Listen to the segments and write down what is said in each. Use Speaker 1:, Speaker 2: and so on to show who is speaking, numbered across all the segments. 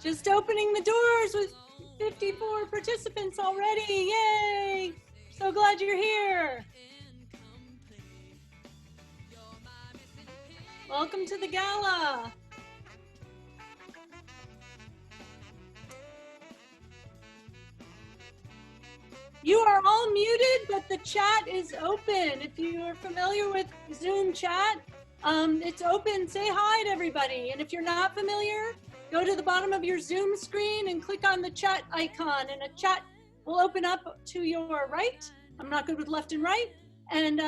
Speaker 1: Just opening the doors with 54 participants already. Yay! So glad you're here. Welcome to the gala. You are all muted, but the chat is open. If you are familiar with Zoom chat, it's open. Say hi to everybody. And if you're not familiar, go to the bottom of your Zoom screen and click on the chat icon, and a chat will open up to your right. I'm not good with left and right. And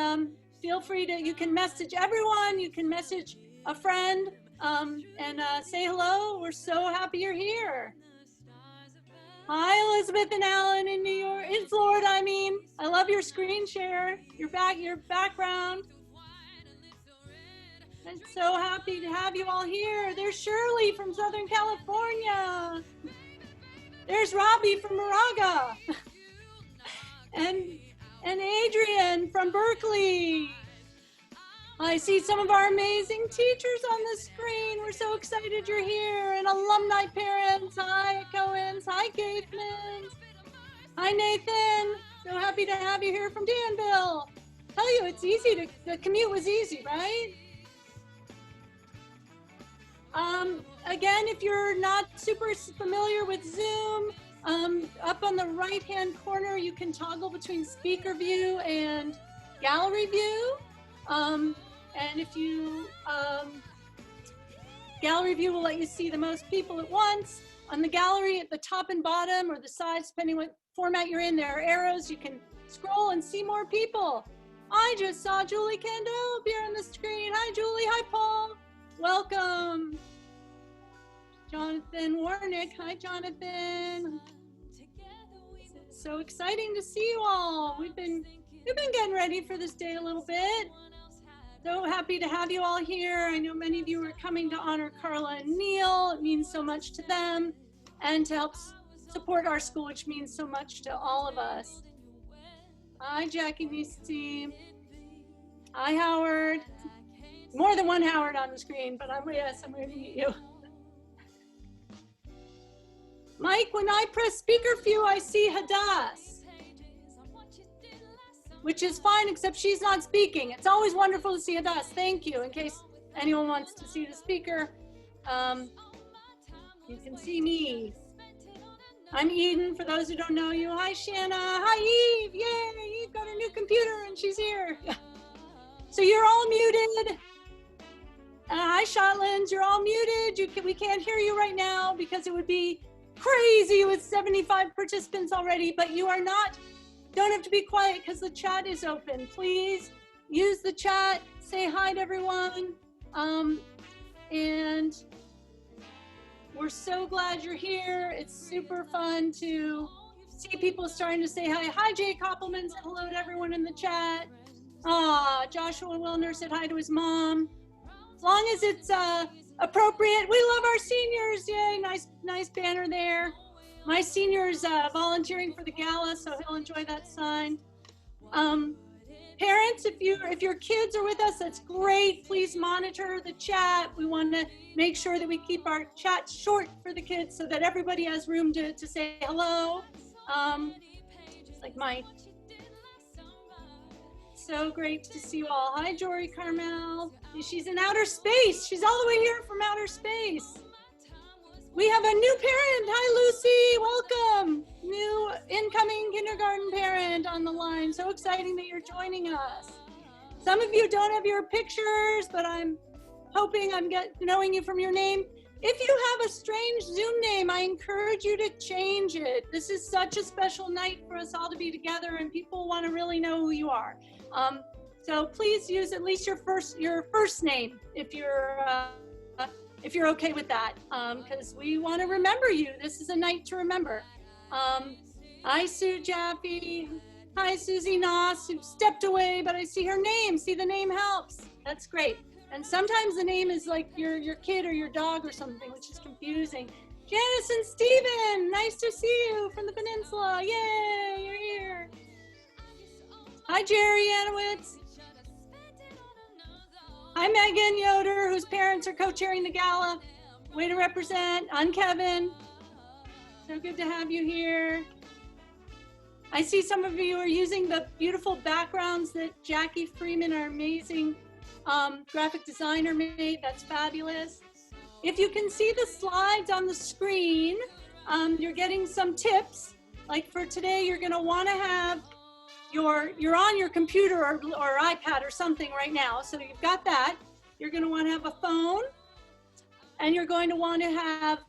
Speaker 1: feel free to, you can message everyone, you can message a friend, and say hello. We're so happy you're here. Hi, Elizabeth and Alan in New York, in Florida, I mean. I love your screen share, your background. I'm so happy to have you all here. There's Shirley from Southern California. There's Robbie from Moraga. and Adrian from Berkeley. I see some of our amazing teachers on the screen. We're so excited you're here. And alumni parents. Hi, Cohen's. Hi, Gaithmans. Hi, Nathan. So happy to have you here from Danville. Tell you, it's easy. The commute was easy, right? Again, if you're not super familiar with Zoom, up on the right-hand corner, you can toggle between speaker view and gallery view. And if you, gallery view will let you see the most people at once. On the gallery at the top and bottom or the sides, depending what format you're in, there are arrows. You can scroll and see more people. I just saw Julie Candle here on the screen. Hi, Julie. Hi, Paul. Welcome. Jonathan Warnick. Hi, Jonathan. It's so exciting to see you all. We've been getting ready for this day a little bit. So happy to have you all here. I know many of you are coming to honor Karla and Neil. It means so much to them, and to help support our school, which means so much to all of us. Hi, Jackie Nissim. Hi, Howard. More than one Howard on the screen, but yes, I'm ready to meet you. Mike, when I press speaker view, I see Hadass, which is fine, except she's not speaking. It's always wonderful to see Hadass. Thank you. In case anyone wants to see the speaker, you can see me. I'm Eden, for those who don't know you. Hi, Shanna. Hi, Eve. Yay, Eve got a new computer and she's here. So you're all muted. Hi, Shotlands. You're all muted. We can't hear you right now because it would be crazy with 75 participants already, but you are not. Don't have to be quiet because the chat is open. Please use the chat. Say hi to everyone. And we're so glad you're here. It's super fun to see people starting to say hi. Hi, Jay Koppelman said hello to everyone in the chat. Joshua Wilner said hi to his mom. As long as it's appropriate. We love our seniors. Yay, nice banner there. My senior's volunteering for the gala, so he'll enjoy that sign. Parents, if your kids are with us, that's great. Please monitor the chat. We want to make sure that we keep our chat short for the kids so that everybody has room to say hello. Just like Mike. So great to see you all. Hi, Jory Carmel. She's in outer space. She's all the way here from outer space. We have a new parent. Hi, Lucy. Welcome. New incoming kindergarten parent on the line. So exciting that you're joining us. Some of you don't have your pictures, but I'm hoping I'm knowing you from your name. If you have a strange Zoom name, I encourage you to change it. This is such a special night for us all to be together, and people want to really know who you are. So please use at least your first name if you're okay with that, because we want to remember you. This is a night to remember. Hi, Sue Jaffe. Hi, Susie Noss, who stepped away, but I see her name. See, the name helps. That's great. And sometimes the name is like your kid or your dog or something, which is confusing. Janice and Steven, nice to see you from the peninsula. Yay, you're here. Hi, Jerry Anowitz. Hi, Megan Yoder, whose parents are co-chairing the gala. Way to represent. I'm Kevin. So good to have you here. I see some of you are using the beautiful backgrounds that Jackie Freeman, our amazing graphic designer, made. That's fabulous. If you can see the slides on the screen, you're getting some tips. Like for today, you're going to want to have you're on your computer or iPad or something right now. So you've got that. You're going to want to have a phone, and you're going to want to have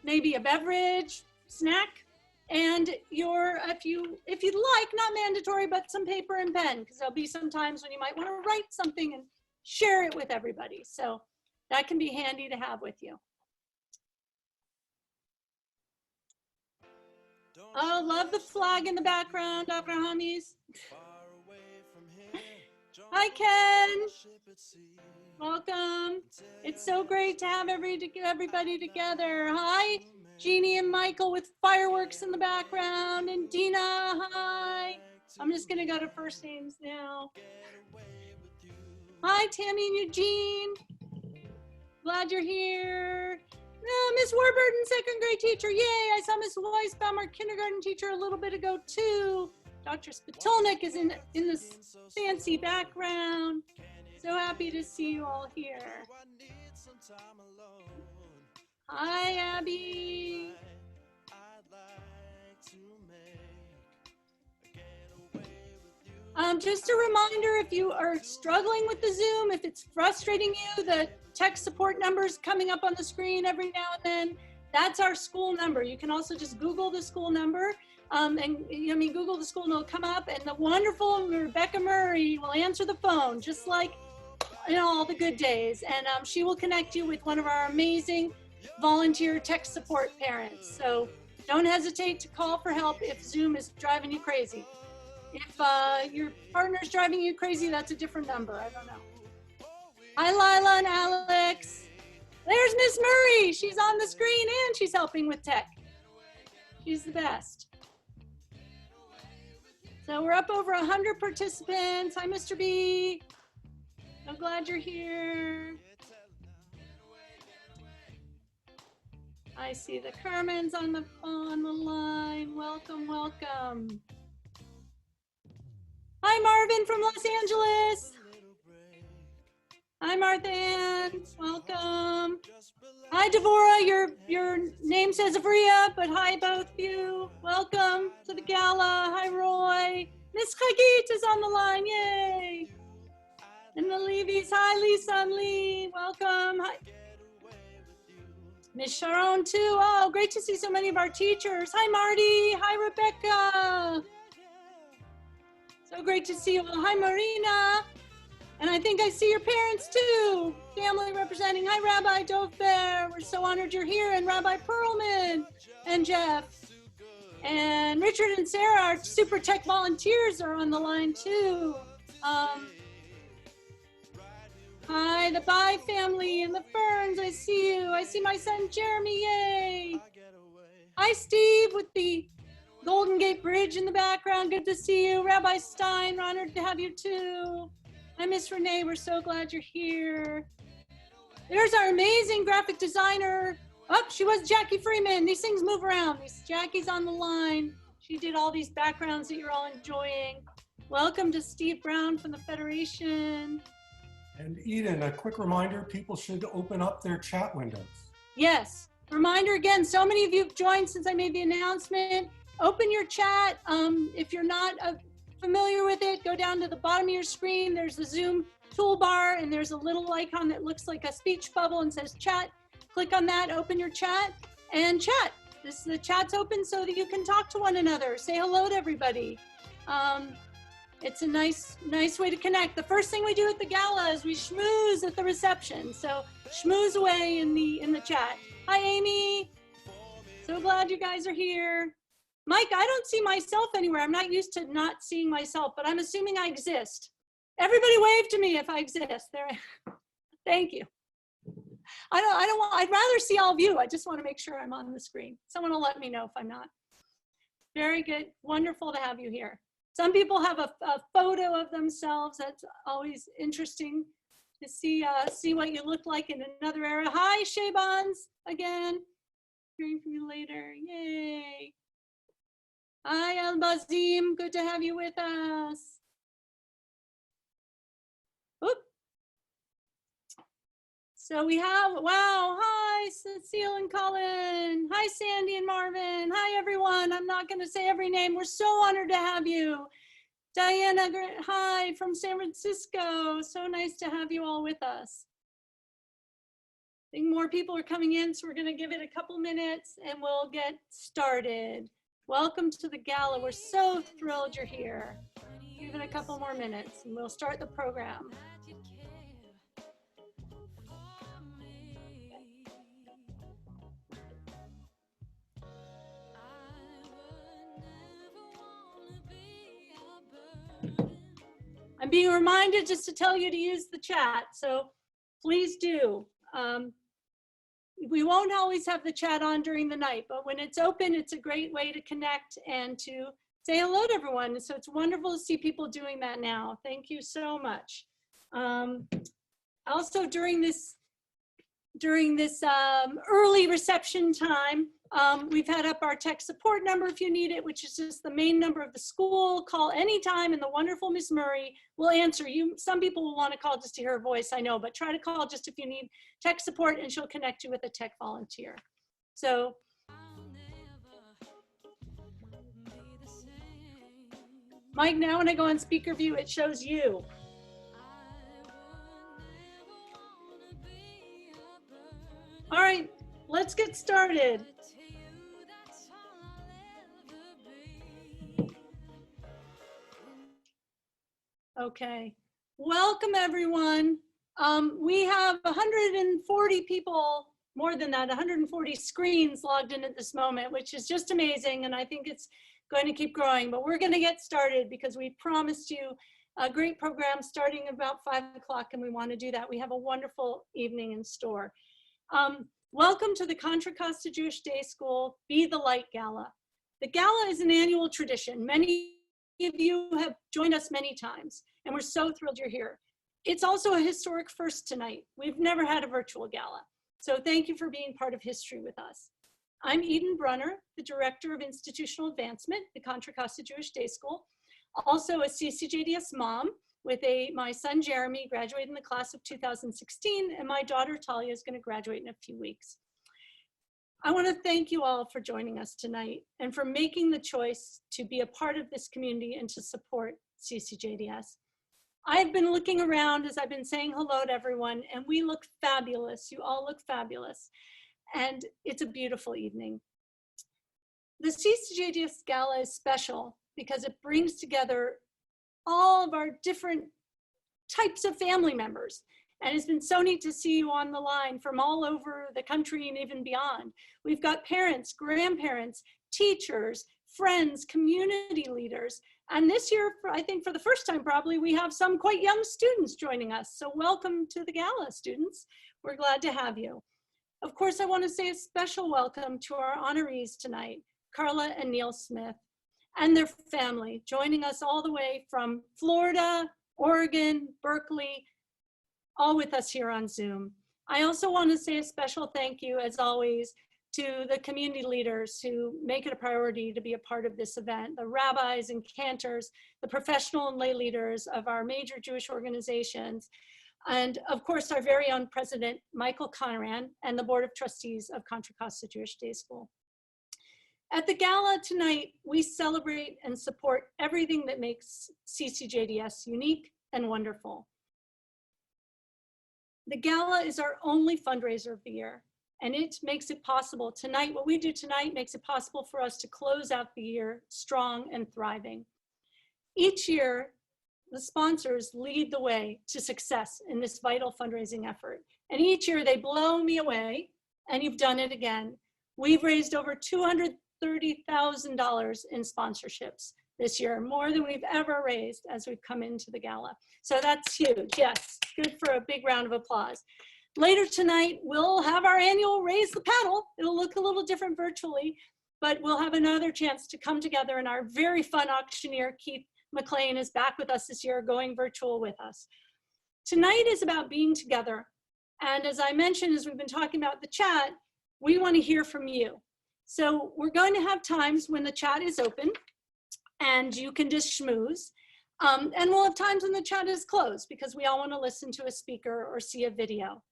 Speaker 1: maybe a beverage, snack, and if you'd like, not mandatory, but some paper and pen, because there'll be some times when you might want to write something and share it with everybody. So that can be handy to have with you. Oh, love the flag in the background, Dr. Hamis. Hi, Ken. Welcome. It's so great to have everybody together. Hi, Jeannie and Michael with fireworks in the background, and Dina, hi. I'm just gonna go to first names now. Hi, Tammy and Eugene. Glad you're here. Miss Warburton, second grade teacher, yay. I saw Miss Weisbaum, our kindergarten teacher, a little bit ago too. Dr. Spitulnik is in this fancy background. So happy to see you all here. Hi, Abby. Just a reminder, if you are struggling with the Zoom, if it's frustrating you, the tech support number is coming up on the screen every now and then. That's our school number. You can also just Google the school number. Google the school and it'll come up, and the wonderful Rebecca Murray will answer the phone, just like all the good days. And she will connect you with one of our amazing volunteer tech support parents. So don't hesitate to call for help if Zoom is driving you crazy. If your partner's driving you crazy, that's a different number. I don't know. Hi, Lila and Alex. There's Miss Murray. She's on the screen and she's helping with tech. She's the best. So we're up over 100 participants. Hi, Mr. B. I'm glad you're here. I see the Carmen's on the line. Welcome, welcome. Hi, Marvin from Los Angeles. Hi, Martha Ann. Welcome. Hi, Devora. Your name says Avria, but hi, both of you. Welcome to the gala. Hi, Roy. Miss Chagit is on the line. Yay. And the Levies. Hi, Lisa and Lee. Welcome. Hi. Miss Sharon, too. Oh, great to see so many of our teachers. Hi, Marty. Hi, Rebecca. So great to see you all. Hi, Marina. And I think I see your parents too. Family representing. Hi, Rabbi Dovber. We're so honored you're here. And Rabbi Perlman and Jeff. And Richard and Sarah, our super tech volunteers, are on the line too. Hi, the Bye family and the Ferns. I see you. I see my son Jeremy. Yay. Hi, Steve, with the Golden Gate Bridge in the background. Good to see you. Rabbi Stein, honored to have you too. Hi, Miss Renee. We're so glad you're here. There's our amazing graphic designer. Oh, she was Jackie Freeman. These things move around. Jackie's on the line. She did all these backgrounds that you're all enjoying. Welcome to Steve Brown from the Federation.
Speaker 2: And Eden, a quick reminder, people should open up their chat windows.
Speaker 1: Yes. Reminder again, so many of you have joined since I made the announcement. Open your chat. If you're not familiar with it, go down to the bottom of your screen. There's the Zoom toolbar, and there's a little icon that looks like a speech bubble and says chat. Click on that, open your chat, and chat. The chat's open so that you can talk to one another. Say hello to everybody. It's a nice way to connect. The first thing we do at the gala is we schmooze at the reception. So schmooze away in the chat. Hi, Amy. So glad you guys are here. Mike, I don't see myself anywhere. I'm not used to not seeing myself, but I'm assuming I exist. Everybody wave to me if I exist. There. Thank you. I'd rather see all of you. I just want to make sure I'm on the screen. Someone will let me know if I'm not. Very good. Wonderful to have you here. Some people have a photo of themselves. That's always interesting to see what you look like in another era. Hi, Shaybans, again. Hearing from you later, yay. Hi, Al-Bazim, good to have you with us. Oop. So we have, wow, hi, Cecile and Colin. Hi, Sandy and Marvin. Hi, everyone. I'm not gonna say every name. We're so honored to have you. Diana, hi, from San Francisco. So nice to have you all with us. I think more people are coming in, so we're gonna give it a couple minutes and we'll get started. Welcome to the Gala. We're so thrilled you're here. Give it a couple more minutes and we'll start the program. I'm being reminded just to tell you to use the chat, so please do. We won't always have the chat on during the night, but when it's open, it's a great way to connect and to say hello to everyone. So it's wonderful to see people doing that now. Thank you so much. Also during this early reception time, we've had up our tech support number if you need it, which is just the main number of the school. Call anytime and the wonderful Miss Murray will answer you. Some people will want to call just to hear her voice, I know, but try to call just if you need tech support and she'll connect you with a tech volunteer. So, Mike, now when I go on speaker view, it shows you. All right, let's get started. Okay, welcome everyone. We have 140 people, more than that, 140 screens logged in at this moment, which is just amazing. And I think it's going to keep growing, but we're gonna get started because we promised you a great program starting about 5 o'clock and we wanna do that. We have a wonderful evening in store. Welcome to the Contra Costa Jewish Day School Be the Light Gala. The Gala is an annual tradition. Many of you have joined us many times, and we're so thrilled you're here. It's also a historic first tonight. We've never had a virtual gala, so thank you for being part of history with us. I'm Eden Brunner, the Director of Institutional Advancement at Contra Costa Jewish Day School, also a CCJDS mom with my son Jeremy graduated in the class of 2016, and my daughter Talia is going to graduate in a few weeks. I want to thank you all for joining us tonight and for making the choice to be a part of this community and to support CCJDS. I've been looking around as I've been saying hello to everyone, and we look fabulous. You all look fabulous, and it's a beautiful evening. The CCJDS Gala is special because it brings together all of our different types of family members. And it's been so neat to see you on the line from all over the country and even beyond. We've got parents, grandparents, teachers, friends, community leaders. And this year, I think for the first time probably, we have some quite young students joining us. So welcome to the Gala, students. We're glad to have you. Of course, I want to say a special welcome to our honorees tonight, Karla and Neil Smith, and their family, joining us all the way from Florida, Oregon, Berkeley, all with us here on Zoom. I also want to say a special thank you, as always, to the community leaders who make it a priority to be a part of this event, the rabbis and cantors, the professional and lay leaders of our major Jewish organizations, and of course, our very own president, Michael Conran, and the Board of Trustees of Contra Costa Jewish Day School. At the Gala tonight, we celebrate and support everything that makes CCJDS unique and wonderful. The Gala is our only fundraiser of the year, and it makes it possible tonight. What we do tonight makes it possible for us to close out the year strong and thriving. Each year, the sponsors lead the way to success in this vital fundraising effort. And each year they blow me away, and you've done it again. We've raised over $230,000 in sponsorships this year, more than we've ever raised as we've come into the Gala. So that's huge, yes, good for a big round of applause. Later tonight, we'll have our annual Raise the Paddle. It'll look a little different virtually, but we'll have another chance to come together, and our very fun auctioneer, Keith McLean, is back with us this year, going virtual with us. Tonight is about being together. And as I mentioned, as we've been talking about the chat, we want to hear from you. So we're going to have times when the chat is open and you can just schmooze. And we'll have times when the chat is closed because we all want to listen to a speaker or see a video.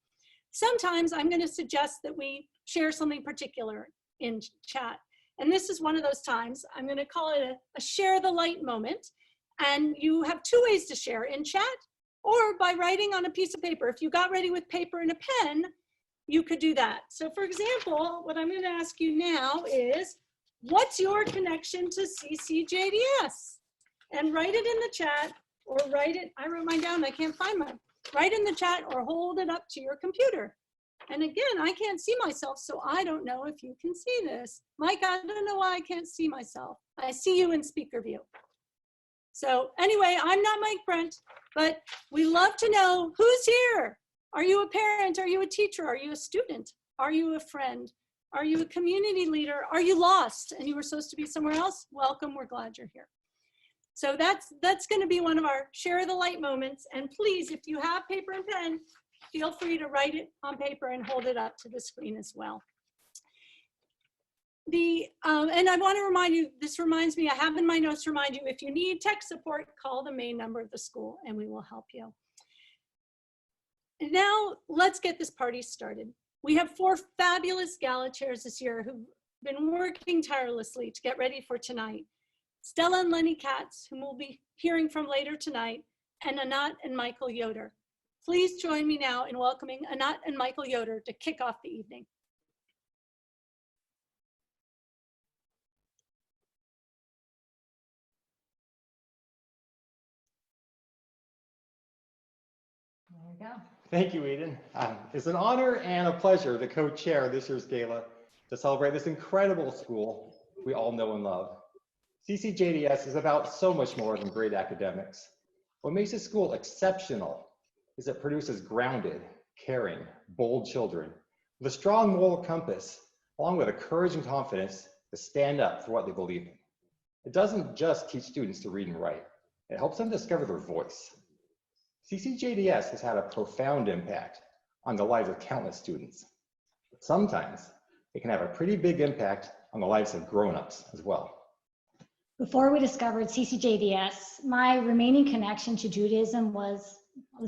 Speaker 1: Sometimes I'm going to suggest that we share something particular in chat. And this is one of those times. I'm going to call it a share the light moment. And you have two ways to share, in chat or by writing on a piece of paper. If you got ready with paper and a pen, you could do that. So for example, what I'm going to ask you now is, what's your connection to CCJDS? And write it in the chat or write it, I wrote mine down, I can't find mine. Write in the chat or hold it up to your computer. And again, I can't see myself, so I don't know if you can see this. Mike, I don't know why I can't see myself. I see you in speaker view. So anyway, I'm not Mike Brent, but we love to know who's here. Are you a parent? Are you a teacher? Are you a student? Are you a friend? Are you a community leader? Are you lost and you were supposed to be somewhere else? Welcome, we're glad you're here. So that's going to be one of our share the light moments. And please, if you have paper and pen, feel free to write it on paper and hold it up to the screen as well. And I want to remind you, this reminds me, I have in my notes to remind you, if you need tech support, call the main number of the school and we will help you. And now let's get this party started. We have 4 fabulous gala chairs this year who've been working tirelessly to get ready for tonight. Stella and Lenny Katz, whom we'll be hearing from later tonight, and Anat and Michael Yoder. Please join me now in welcoming Anat and Michael Yoder to kick off the evening.
Speaker 3: There we go.
Speaker 4: Thank you, Eden. It's an honor and a pleasure to co-chair this year's gala to celebrate this incredible school we all know and love. CCJDS is about so much more than great academics. What makes this school exceptional is it produces grounded, caring, bold children with a strong moral compass, along with the courage and confidence to stand up for what they believe in. It doesn't just teach students to read and write, it helps them discover their voice. CCJDS has had a profound impact on the lives of countless students. But sometimes it can have a pretty big impact on the lives of grown-ups as well.
Speaker 3: Before we discovered CCJDS, my remaining connection to Judaism was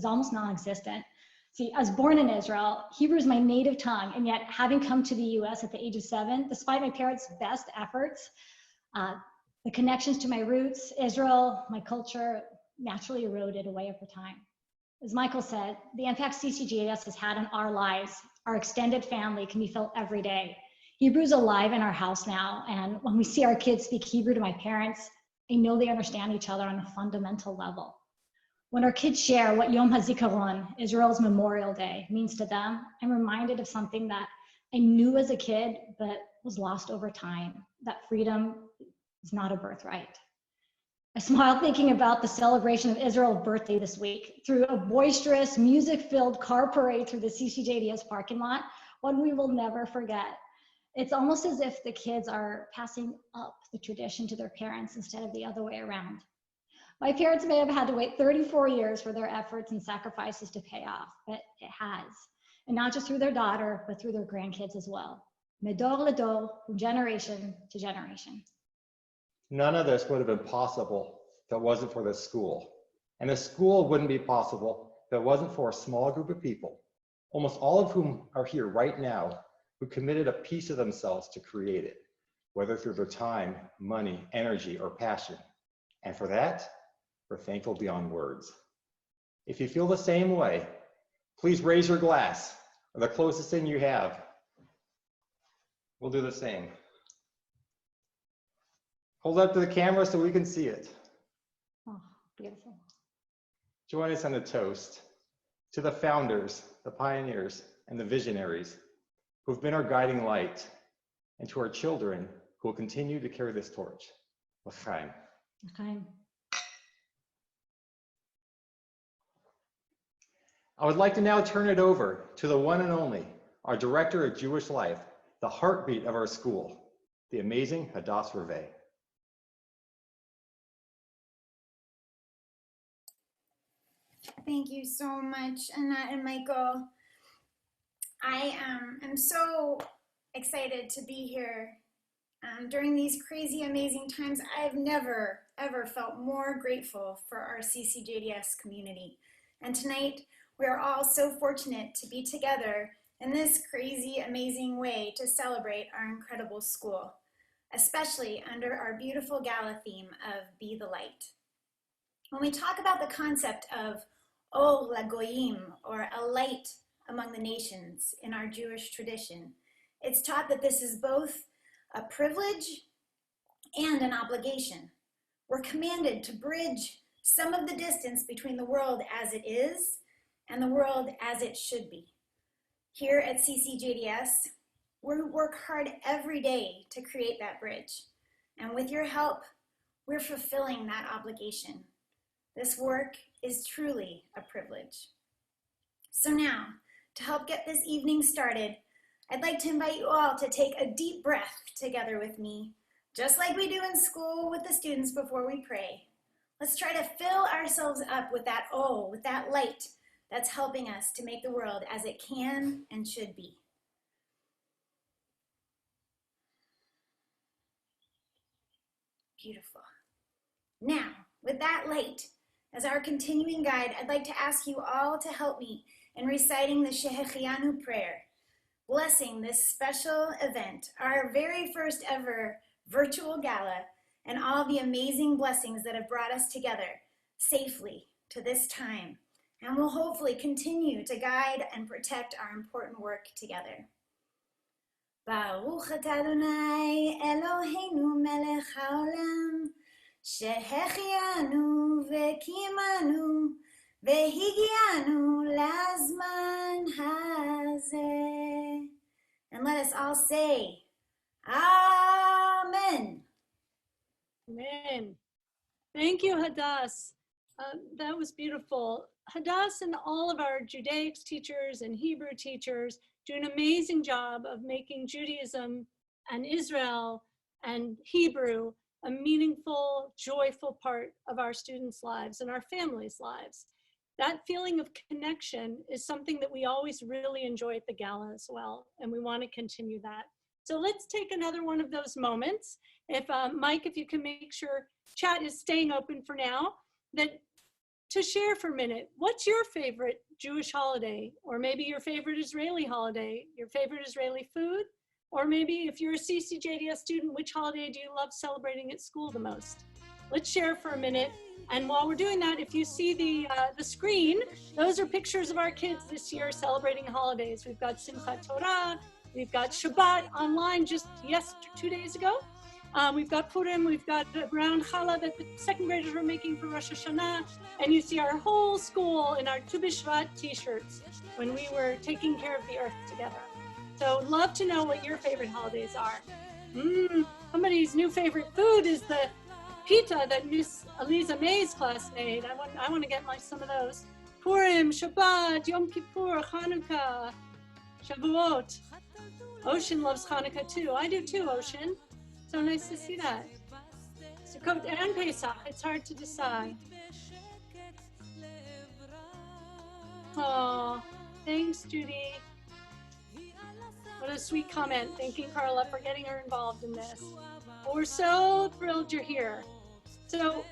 Speaker 3: almost non-existent. See, I was born in Israel. Hebrew is my native tongue, and yet having come to the US at the age of 7, despite my parents' best efforts, the connections to my roots, Israel, my culture, naturally eroded away over time. As Michael said, the impact CCJDS has had on our lives, our extended family, can be felt every day. Hebrew's alive in our house now, and when we see our kids speak Hebrew to my parents, I know they understand each other on a fundamental level. When our kids share what Yom HaZikaron, Israel's Memorial Day, means to them, I'm reminded of something that I knew as a kid, but was lost over time, that freedom is not a birthright. I smile thinking about the celebration of Israel's birthday this week through a boisterous, music-filled car parade through the CCJDS parking lot, one we will never forget. It's almost as if the kids are passing up the tradition to their parents instead of the other way around. My parents may have had to wait 34 years for their efforts and sacrifices to pay off, but it has. And not just through their daughter, but through their grandkids as well. Medor ledor, from generation to generation.
Speaker 4: None of this would have been possible if it wasn't for this school. And the school wouldn't be possible if it wasn't for a small group of people, almost all of whom are here right now, who committed a piece of themselves to create it, whether through their time, money, energy, or passion. And for that, we're thankful beyond words. If you feel the same way, please raise your glass, or the closest thing you have. We'll do the same. Hold up to the camera so we can see it.
Speaker 3: Oh, beautiful.
Speaker 4: Join us on a toast to the founders, the pioneers, and the visionaries who've been our guiding light, and to our children who will continue to carry this torch. L'chaim.
Speaker 3: L'chaim.
Speaker 4: I would like to now turn it over to the one and only, our Director of Jewish Life, the heartbeat of our school, the amazing Hadass Reveh.
Speaker 5: Thank you so much, Annette and Michael. I am so excited to be here. During these crazy, amazing times, I've never, ever felt more grateful for our CCJDS community. And tonight, we're all so fortunate to be together in this crazy, amazing way to celebrate our incredible school, especially under our beautiful gala theme of Be the Light. When we talk about the concept of Or LaGoyim, or a light among the nations in our Jewish tradition, it's taught that this is both a privilege and an obligation. We're commanded to bridge some of the distance between the world as it is and the world as it should be. Here at CCJDS, we work hard every day to create that bridge. And with your help, we're fulfilling that obligation. This work is truly a privilege. So now, to help get this evening started, I'd like to invite you all to take a deep breath together with me, just like we do in school with the students before we pray. Let's try to fill ourselves up with that with that light that's helping us to make the world as it can and should be. Beautiful. Now, with that light as our continuing guide, I'd like to ask you all to help me in reciting the Shehechianu prayer, blessing this special event, our very first ever virtual gala, and all the amazing blessings that have brought us together safely to this time, and will hopefully continue to guide and protect our important work together. Baruch atah Adonai Eloheinu melech haolam, shehechianu vekimanu vehigianu lazman hazeh. And let us all say, Amen.
Speaker 1: Amen. Thank you, Hadass. That was beautiful. Hadass and all of our Judaics teachers and Hebrew teachers do an amazing job of making Judaism and Israel and Hebrew a meaningful, joyful part of our students' lives and our families' lives. That feeling of connection is something that we always really enjoy at the gala as well, and we want to continue that. So let's take another one of those moments. If Mike, if you can make sure chat is staying open for now, that to share for a minute, what's your favorite Jewish holiday? Or maybe your favorite Israeli holiday, your favorite Israeli food? Or maybe if you're a CCJDS student, which holiday do you love celebrating at school the most? Let's share for a minute. And while we're doing that, if you see the screen, those are pictures of our kids this year celebrating holidays. We've got Simchat Torah, we've got Shabbat online just 2 days ago. We've got Purim, we've got brown challah that the second graders were making for Rosh Hashanah, and you see our whole school in our Tu B'Shvat t-shirts when we were taking care of the earth together. So love to know what your favorite holidays are. Somebody's new favorite food is the pita that Miss Aliza May's class made. I want to get some of those. Purim, Shabbat, Yom Kippur, Hanukkah, Shavuot. Ocean loves Hanukkah too. I do too, Ocean. So nice to see that. Sukkot and Pesach, it's hard to decide. Oh, thanks, Judy. What a sweet comment. Thanking Karla for getting her involved in this. Well, we're so thrilled you're here. So,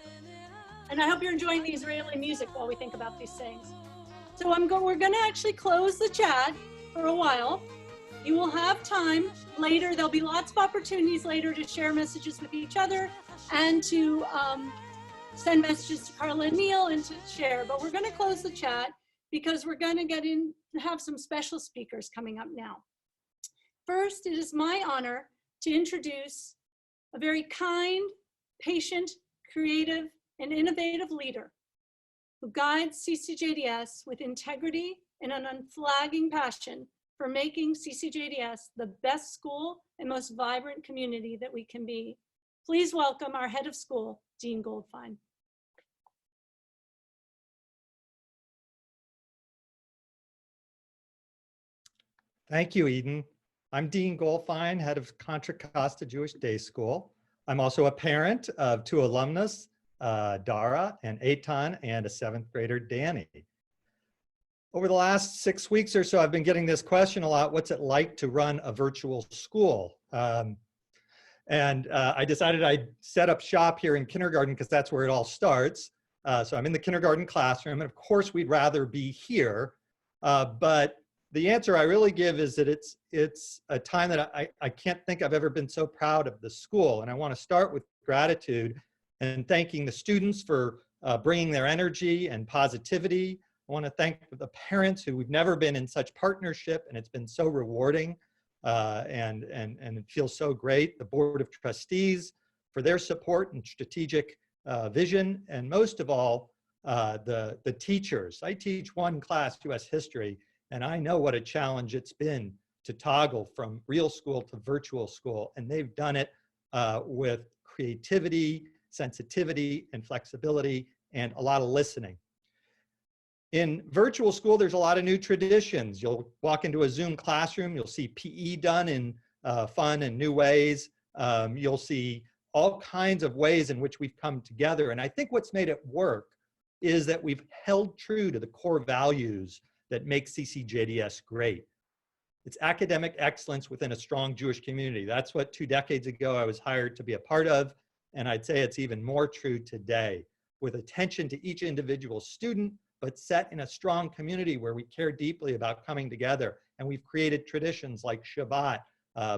Speaker 1: and I hope you're enjoying the Israeli music while we think about these things. So we're going to actually close the chat for a while. You will have time later. There'll be lots of opportunities later to share messages with each other and to send messages to Karla and Neil and to share. But we're going to close the chat because we're going to have some special speakers coming up now. First, it is my honor to introduce a very kind, patient, creative, and innovative leader who guides CCJDS with integrity and an unflagging passion for making CCJDS the best school and most vibrant community that we can be. Please welcome our head of school, Dean Goldfein.
Speaker 6: Thank you, Eden. I'm Dean Goldfein, head of Contra Costa Jewish Day School. I'm also a parent of 2 alumnus, Dara and Eitan, and a 7th grader, Danny. Over the last 6 weeks or so, I've been getting this question a lot: what's it like to run a virtual school? I decided I'd set up shop here in kindergarten because that's where it all starts. So I'm in the kindergarten classroom, and of course we'd rather be here. But the answer I really give is that it's a time that I can't think I've ever been so proud of the school. And I want to start with gratitude and thanking the students for bringing their energy and positivity. I want to thank the parents who we've never been in such partnership, and it's been so rewarding. And it feels so great. The Board of Trustees for their support and strategic vision, and most of all, the teachers. I teach one class, US History, and I know what a challenge it's been to toggle from real school to virtual school, and they've done it with creativity, sensitivity, and flexibility, and a lot of listening. In virtual school, there's a lot of new traditions. You'll walk into a Zoom classroom, you'll see PE done in fun and new ways. You'll see all kinds of ways in which we've come together. And I think what's made it work is that we've held true to the core values that make CCJDS great. It's academic excellence within a strong Jewish community. That's what 2 decades ago I was hired to be a part of. And I'd say it's even more true today, with attention to each individual student, but set in a strong community where we care deeply about coming together. And we've created traditions like Shabbat,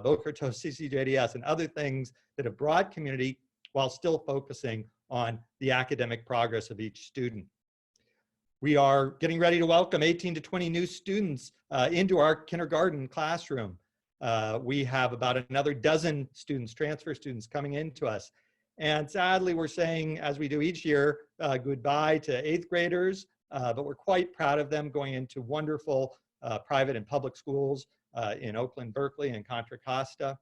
Speaker 6: Boker Tov CCJDS, and other things that have brought community while still focusing on the academic progress of each student. We are getting ready to welcome 18 to 20 new students into our kindergarten classroom. We have about another dozen students, transfer students, coming into us. And sadly, we're saying, as we do each year, goodbye to 8th graders, but we're quite proud of them going into wonderful private and public schools in Oakland, Berkeley, and Contra Costa.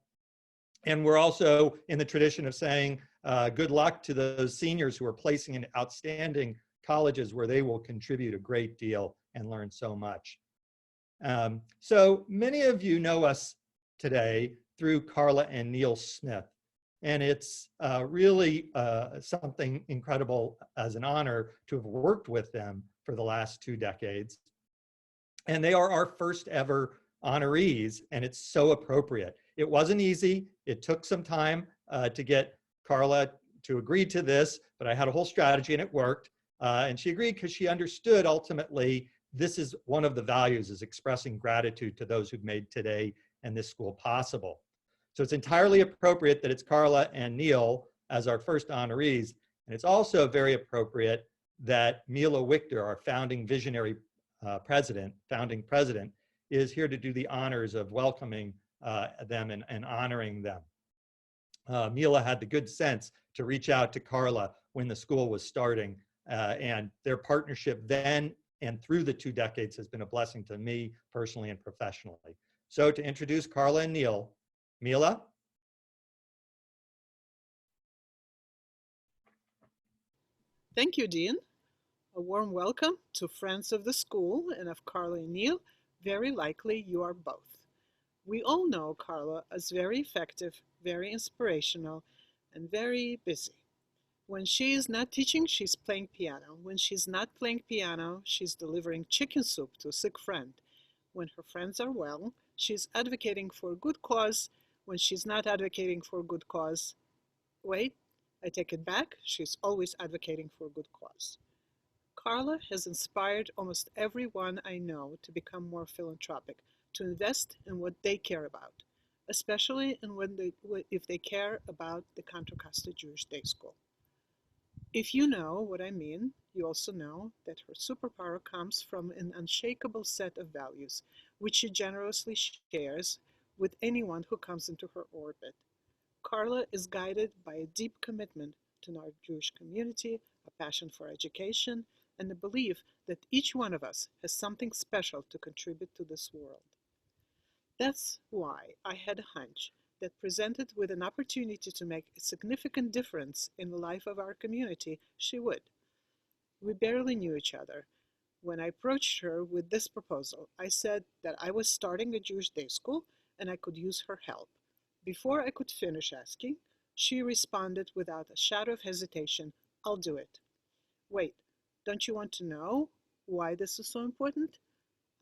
Speaker 6: And we're also in the tradition of saying good luck to those seniors who are placing in outstanding colleges where they will contribute a great deal and learn so much. So many of you know us today through Karla and Neil Smith. And it's really something incredible as an honor to have worked with them for the last 2 decades. And they are our first ever honorees, and it's so appropriate. It wasn't easy. It took some time to get Karla to agree to this, but I had a whole strategy and it worked. And she agreed because she understood ultimately this is one of the values, is expressing gratitude to those who've made today and this school possible. So it's entirely appropriate that it's Karla and Neil as our first honorees. And it's also very appropriate that Mila Wichter, our founding visionary founding president, is here to do the honors of welcoming them and honoring them. Mila had the good sense to reach out to Karla when the school was starting, and their partnership then and through the 2 decades has been a blessing to me personally and professionally. So to introduce Karla and Neil, Mila?
Speaker 7: Thank you, Dean. A warm welcome to friends of the school and of Karla and Neil. Very likely you are both. We all know Karla as very effective, very inspirational, and very busy. When she is not teaching, she's playing piano. When she's not playing piano, she's delivering chicken soup to a sick friend. When her friends are well, she's advocating for a good cause. When she's not advocating for a good cause, wait, I take it back, she's always advocating for a good cause. Karla has inspired almost everyone I know to become more philanthropic, to invest in what they care about, especially if they care about the Contra Costa Jewish Day School. If you know what I mean, you also know that her superpower comes from an unshakable set of values, which she generously shares with anyone who comes into her orbit. Karla is guided by a deep commitment to our Jewish community, a passion for education, and the belief that each one of us has something special to contribute to this world. That's why I had a hunch that presented with an opportunity to make a significant difference in the life of our community, she would. We barely knew each other. When I approached her with this proposal, I said that I was starting a Jewish day school and I could use her help. Before I could finish asking, she responded without a shadow of hesitation, "I'll do it." Wait, don't you want to know why this is so important?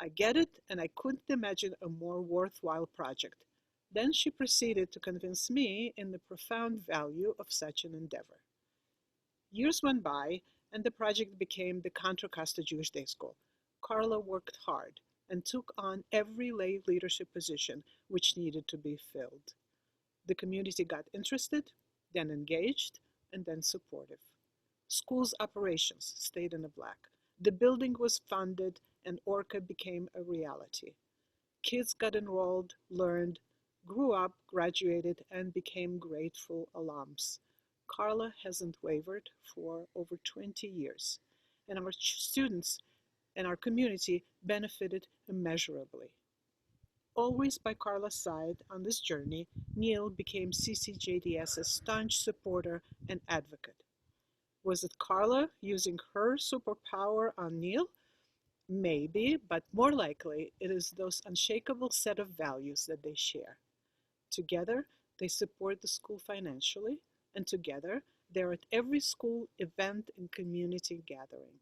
Speaker 7: I get it, and I couldn't imagine a more worthwhile project. Then she proceeded to convince me in the profound value of such an endeavor. Years went by, and the project became the Contra Costa Jewish Day School. Karla worked hard and took on every lay leadership position which needed to be filled. The community got interested, then engaged, and then supportive. School's operations stayed in the black. The building was funded, and Orca became a reality. Kids got enrolled, learned, grew up, graduated, and became grateful alums. Karla hasn't wavered for over 20 years, and our students and our community benefited immeasurably. Always by Karla's side on this journey, Neil became CCJDS's staunch supporter and advocate. Was it Karla using her superpower on Neil? Maybe, but more likely it is those unshakable set of values that they share. Together, they support the school financially, and together, they're at every school event and community gathering.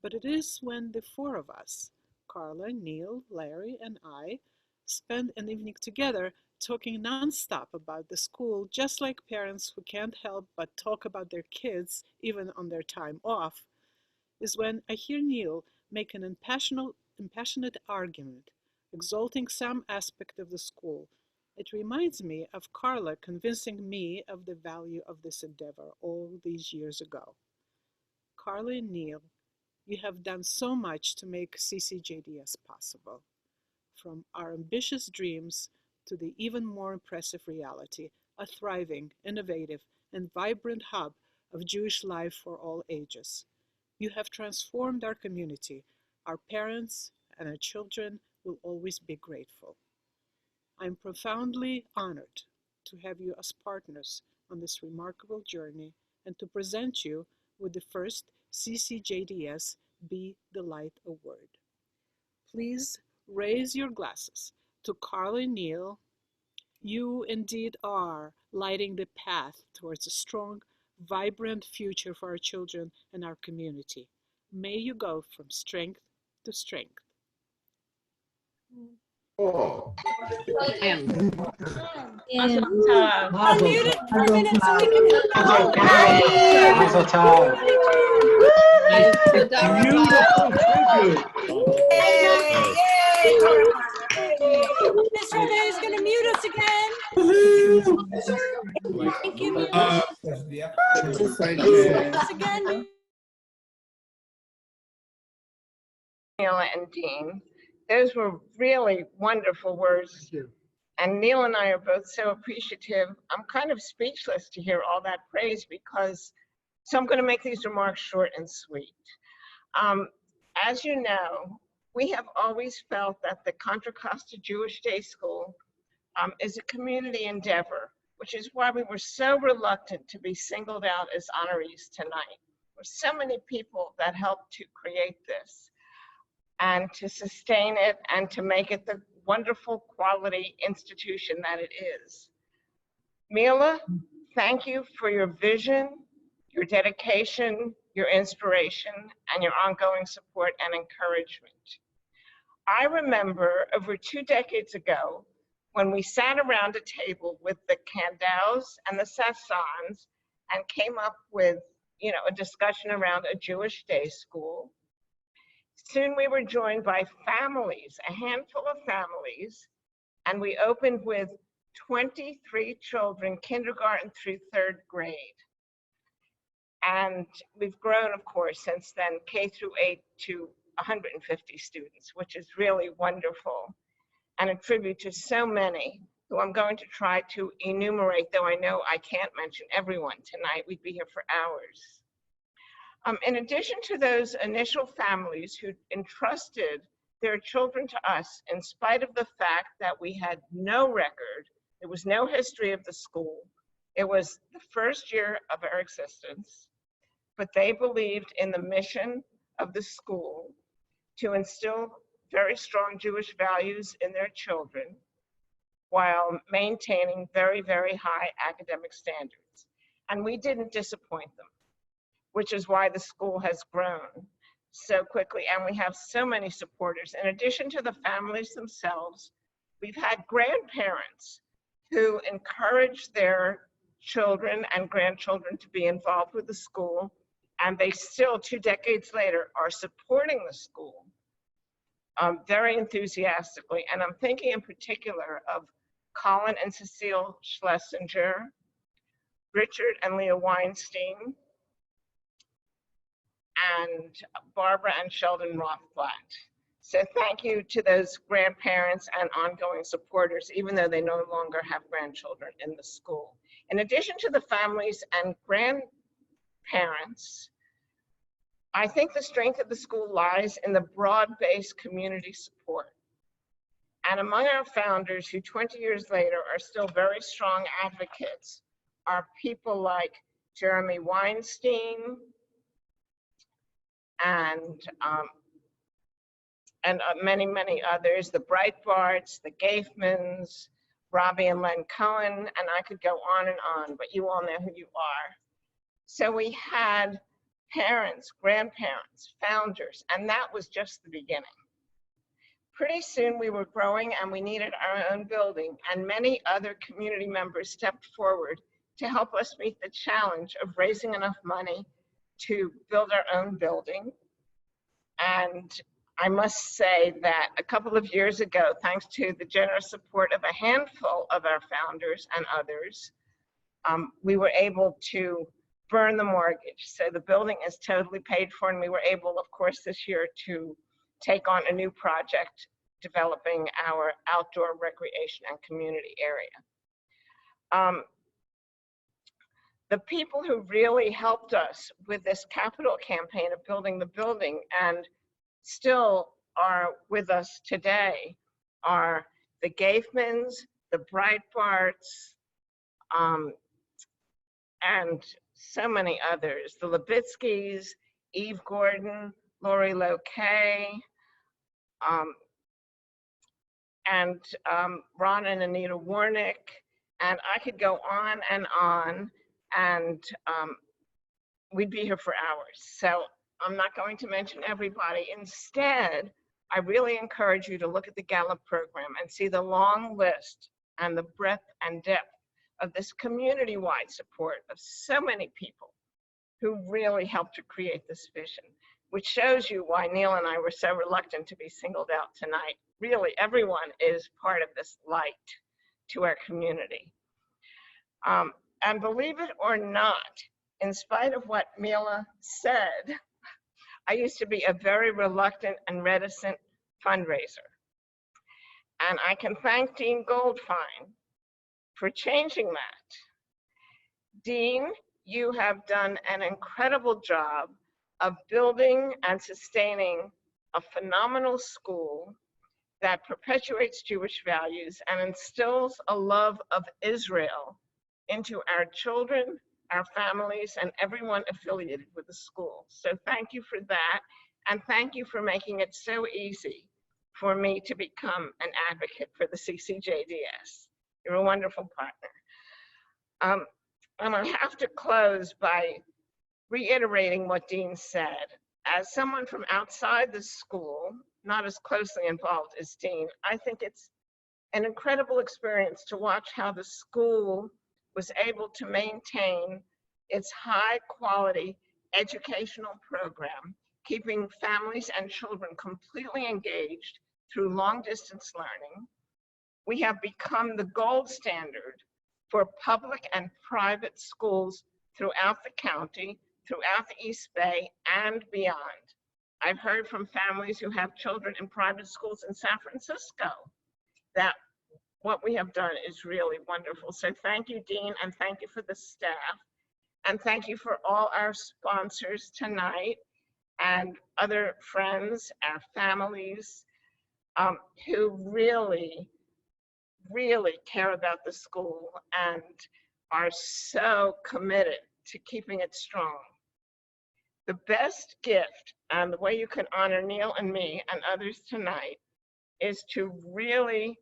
Speaker 7: But it is when the four of us, Karla, Neil, Larry, and I, spend an evening together talking nonstop about the school, just like parents who can't help but talk about their kids even on their time off, is when I hear Neil make an impassionate argument, exalting some aspect of the school. It reminds me of Karla convincing me of the value of this endeavor all these years ago. Karla and Neil, you have done so much to make CCJDS possible. From our ambitious dreams to the even more impressive reality, a thriving, innovative, and vibrant hub of Jewish life for all ages. You have transformed our community. Our parents and our children will always be grateful. I'm profoundly honored to have you as partners on this remarkable journey and to present you with the first CCJDS Be the Light Award. Please raise your glasses to Karla and Neil. You indeed are lighting the path towards a strong, vibrant future for our children and our community. May you go from strength to strength.
Speaker 8: Oh.
Speaker 1: Unmute it for a minute so we can
Speaker 4: Mazel tov.
Speaker 8: Beautiful tribute.
Speaker 1: Mr. Day is going to mute us again. Thank you, Mute. Us again.
Speaker 9: Neil and Dean. Those were really wonderful words. And Neil and I are both so appreciative. I'm kind of speechless to hear all that praise so I'm going to make these remarks short and sweet. As you know, we have always felt that the Contra Costa Jewish Day School is a community endeavor, which is why we were so reluctant to be singled out as honorees tonight. There were so many people that helped to create this and to sustain it and to make it the wonderful quality institution that it is. Mila, thank you for your vision, your dedication, your inspiration, and your ongoing support and encouragement. I remember over 2 decades ago when we sat around a table with the Kandows and the Sassans and came up with, a discussion around a Jewish day school. Soon we were joined by families, a handful of families, and we opened with 23 children, kindergarten through 3rd grade. And we've grown, of course, since then, K through 8 to 150 students, which is really wonderful, and a tribute to so many who I'm going to try to enumerate, though I know I can't mention everyone tonight. We'd be here for hours. In addition to those initial families who entrusted their children to us, in spite of the fact that we had no record, there was no history of the school, it was the first year of our existence, but they believed in the mission of the school to instill very strong Jewish values in their children while maintaining very, very high academic standards. And we didn't disappoint them, which is why the school has grown. so quickly, and we have so many supporters. In addition to the families themselves, we've had grandparents who encourage their children and grandchildren to be involved with the school, and they still, 2 decades later, are supporting the school very enthusiastically. And I'm thinking in particular of Colin and Cecile Schlesinger, Richard and Leah Weinstein, and Barbara and Sheldon Rothblatt. So thank you to those grandparents and ongoing supporters, even though they no longer have grandchildren in the school. In addition to the families and grandparents, I think the strength of the school lies in the broad-based community support. And among our founders, who 20 years later are still very strong advocates, are people like Jeremy Weinstein and many, many others, the Breitbarts, the Gaifmans, Robbie and Len Cohen, and I could go on and on, but you all know who you are. So we had parents, grandparents, founders, and that was just the beginning. Pretty soon we were growing and we needed our own building, and many other community members stepped forward to help us meet the challenge of raising enough money to build our own building. And I must say that a couple of years ago, thanks to the generous support of a handful of our founders and others, we were able to burn the mortgage. So the building is totally paid for, and we were able, of course, this year to take on a new project developing our outdoor recreation and community area. The people who really helped us with this capital campaign of building the building and still are with us today are the Gaifmans, the Breitbarts, and so many others, the Levitskys, Eve Gordon, Lori Lokay, and Ron and Anita Warnick, and I could go on, and we'd be here for hours. So I'm not going to mention everybody. Instead, I really encourage you to look at the Gala program and see the long list and the breadth and depth of this community-wide support of so many people who really helped to create this vision, which shows you why Neil and I were so reluctant to be singled out tonight. Really, everyone is part of this light to our community. And believe it or not, in spite of what Mila said, I used to be a very reluctant and reticent fundraiser. And I can thank Dean Goldfine for changing that. Dean, you have done an incredible job of building and sustaining a phenomenal school that perpetuates Jewish values and instills a love of Israel into our children, our families, and everyone affiliated with the school. So thank you for that, and thank you for making it so easy for me to become an advocate for the CCJDS. You're a wonderful partner. And I have to close by reiterating what Dean said. As someone from outside the school, not as closely involved as Dean, I think it's an incredible experience to watch how the school was able to maintain its high quality educational program, keeping families and children completely engaged through long distance learning. We have become the gold standard for public and private schools throughout the county, throughout the East Bay, and beyond. I've heard from families who have children in private schools in San Francisco that what we have done is really wonderful. So thank you, Dean, and thank you for the staff. And thank you for all our sponsors tonight and other friends, our families, who really, really care about the school and are so committed to keeping it strong. The best gift and the way you can honor Neil and me and others tonight is to really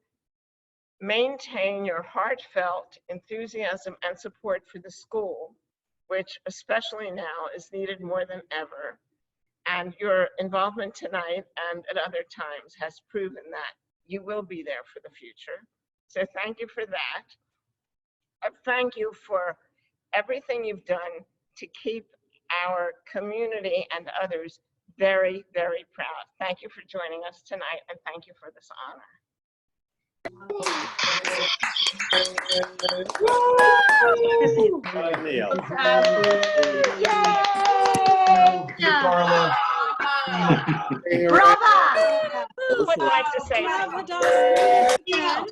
Speaker 9: maintain your heartfelt enthusiasm and support for the school, which especially now is needed more than ever, And your involvement tonight and at other times has proven that you will be there for the future. So thank you for that. Thank you for everything you've done to keep our community and others very, very proud. Thank you for joining us tonight, and thank you for this honor.
Speaker 4: Neil.
Speaker 2: Karla.
Speaker 3: Brava!
Speaker 9: Who would like to say
Speaker 1: Bravo,
Speaker 9: something?
Speaker 1: darling. Again.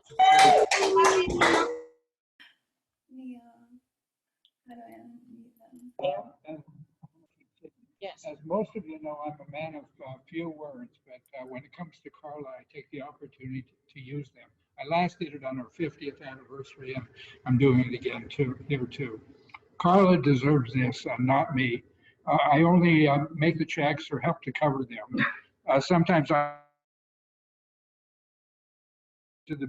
Speaker 9: Yes.
Speaker 10: As most of you know, I'm a man of few words, but when it comes to Karla, I take the opportunity to use them. I last did it on her 50th anniversary, and I'm doing it again here too. Karla deserves this, not me. I only make the checks or help to cover them. Sometimes I to the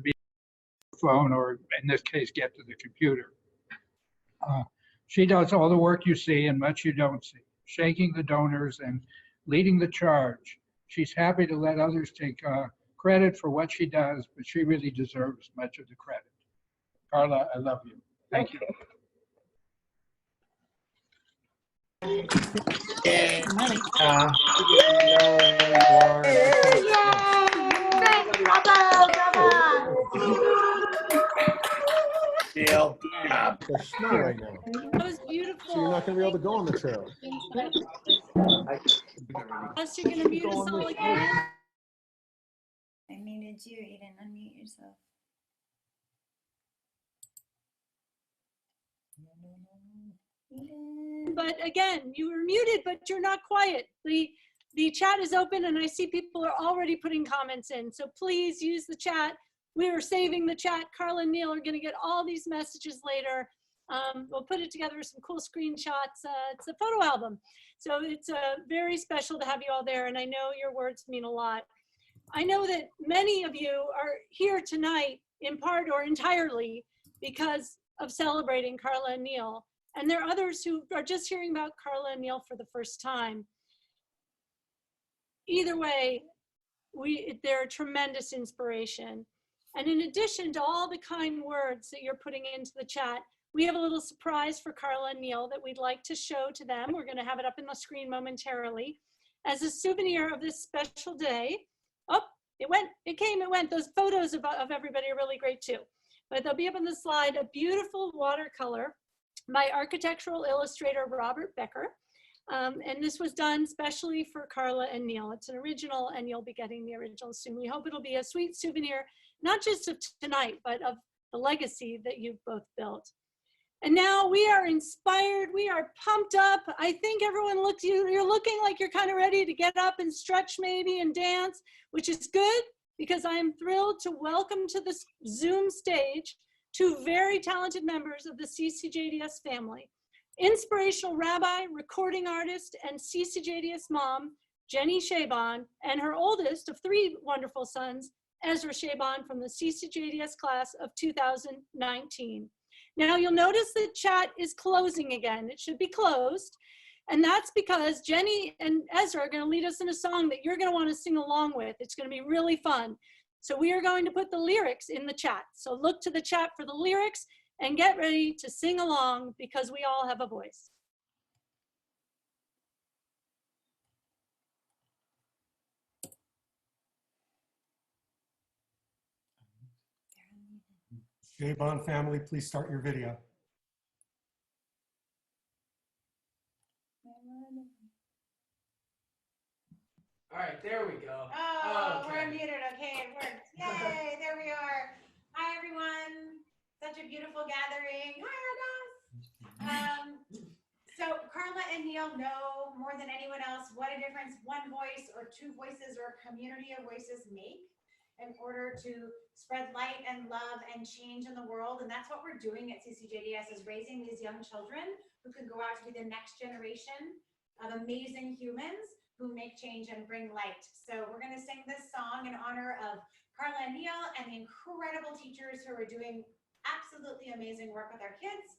Speaker 10: phone, or in this case, get to the computer. She does all the work you see and much you don't see, shaking the donors and leading the charge. She's happy to let others take credit for what she does, but she really deserves much of the credit. Karla, I love you. Thank you.
Speaker 8: Neil. There's snow right now,
Speaker 1: That was beautiful.
Speaker 8: so you're not going to be able to go on the trail.
Speaker 1: Plus, you're going to mute us all again.
Speaker 5: I muted you. You didn't unmute yourself.
Speaker 1: But again, you were muted, but you're not quiet. The chat is open, and I see people are already putting comments in. So please use the chat. We are saving the chat. Karla and Neil are going to get all these messages later. We'll put it together with some cool screenshots. It's a photo album. So it's very special to have you all there, and I know your words mean a lot. I know that many of you are here tonight in part or entirely because of celebrating Karla and Neil. And there are others who are just hearing about Karla and Neil for the first time. Either way, they're a tremendous inspiration. And in addition to all the kind words that you're putting into the chat, we have a little surprise for Karla and Neil that we'd like to show to them. We're going to have it up in the screen momentarily as a souvenir of this special day. Oh, it went, it came, it went. Those photos of everybody are really great too. But they'll be up on the slide, a beautiful watercolor by architectural illustrator Robert Becker. And this was done specially for Karla and Neil. It's an original, and you'll be getting the original soon. We hope it'll be a sweet souvenir, not just of tonight, but of the legacy that you've both built. And now we are inspired, we are pumped up. I think everyone you're looking like you're kind of ready to get up and stretch maybe and dance, which is good because I am thrilled to welcome to the Zoom stage two very talented members of the CCJDS family. Inspirational rabbi, recording artist, and CCJDS mom, Jenny Shaban, and her oldest of three wonderful sons, Ezra Shaban, from the CCJDS class of 2019. Now you'll notice the chat is closing again. It should be closed. And that's because Jenny and Ezra are gonna lead us in a song that you're gonna wanna sing along with. It's gonna be really fun. So we are going to put the lyrics in the chat. So look to the chat for the lyrics and get ready to sing along because we all have a voice.
Speaker 2: Shaban family, please start your video.
Speaker 11: All right, there we go.
Speaker 12: Oh,
Speaker 11: okay.
Speaker 12: we're unmuted. Okay, it worked. Yay, there we are. Hi, everyone. Such a beautiful gathering. Hi, Adas. So Karla and Neil know more than anyone else what a difference one voice or two voices or a community of voices make in order to spread light and love and change in the world. And that's what we're doing at CCJDS, is raising these young children who can go out to be the next generation of amazing humans who make change and bring light. So we're going to sing this song in honor of Karla and Neil and the incredible teachers who are doing absolutely amazing work with our kids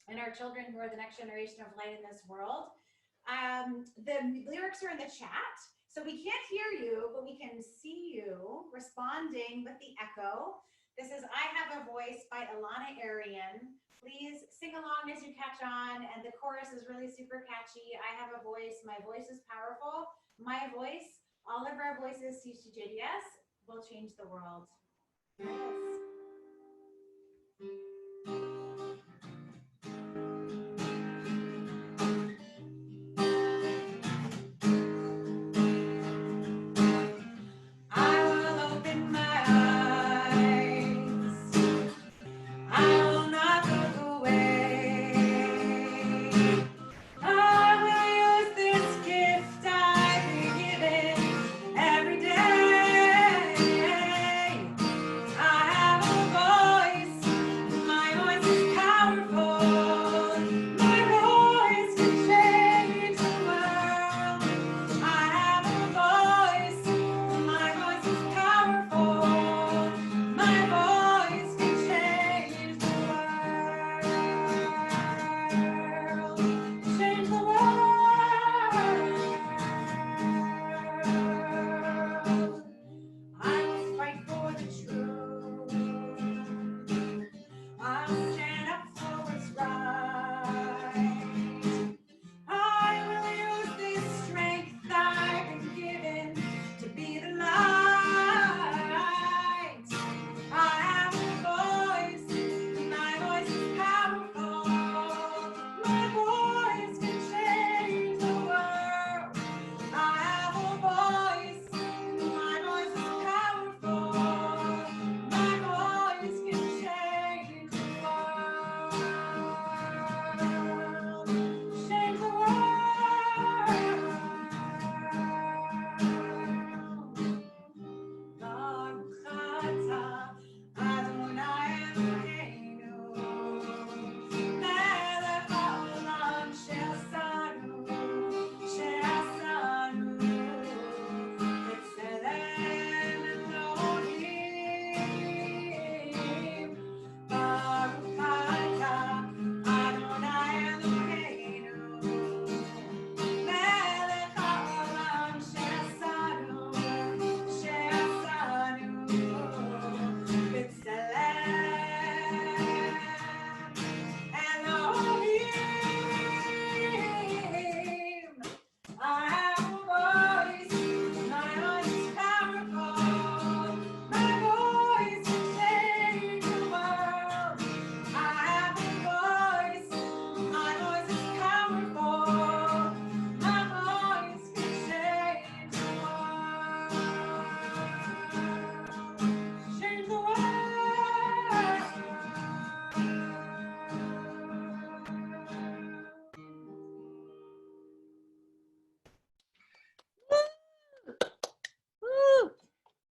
Speaker 12: and our children who are the next generation of light in this world. The lyrics are in the chat, so we can't hear you, but we can see you responding with the echo. This is I Have a Voice by Alana Arian. Please sing along as you catch on, and the chorus is really super catchy. I have a voice, my voice is powerful. My voice, all of our voices, CCJDS, will change the world. Yes.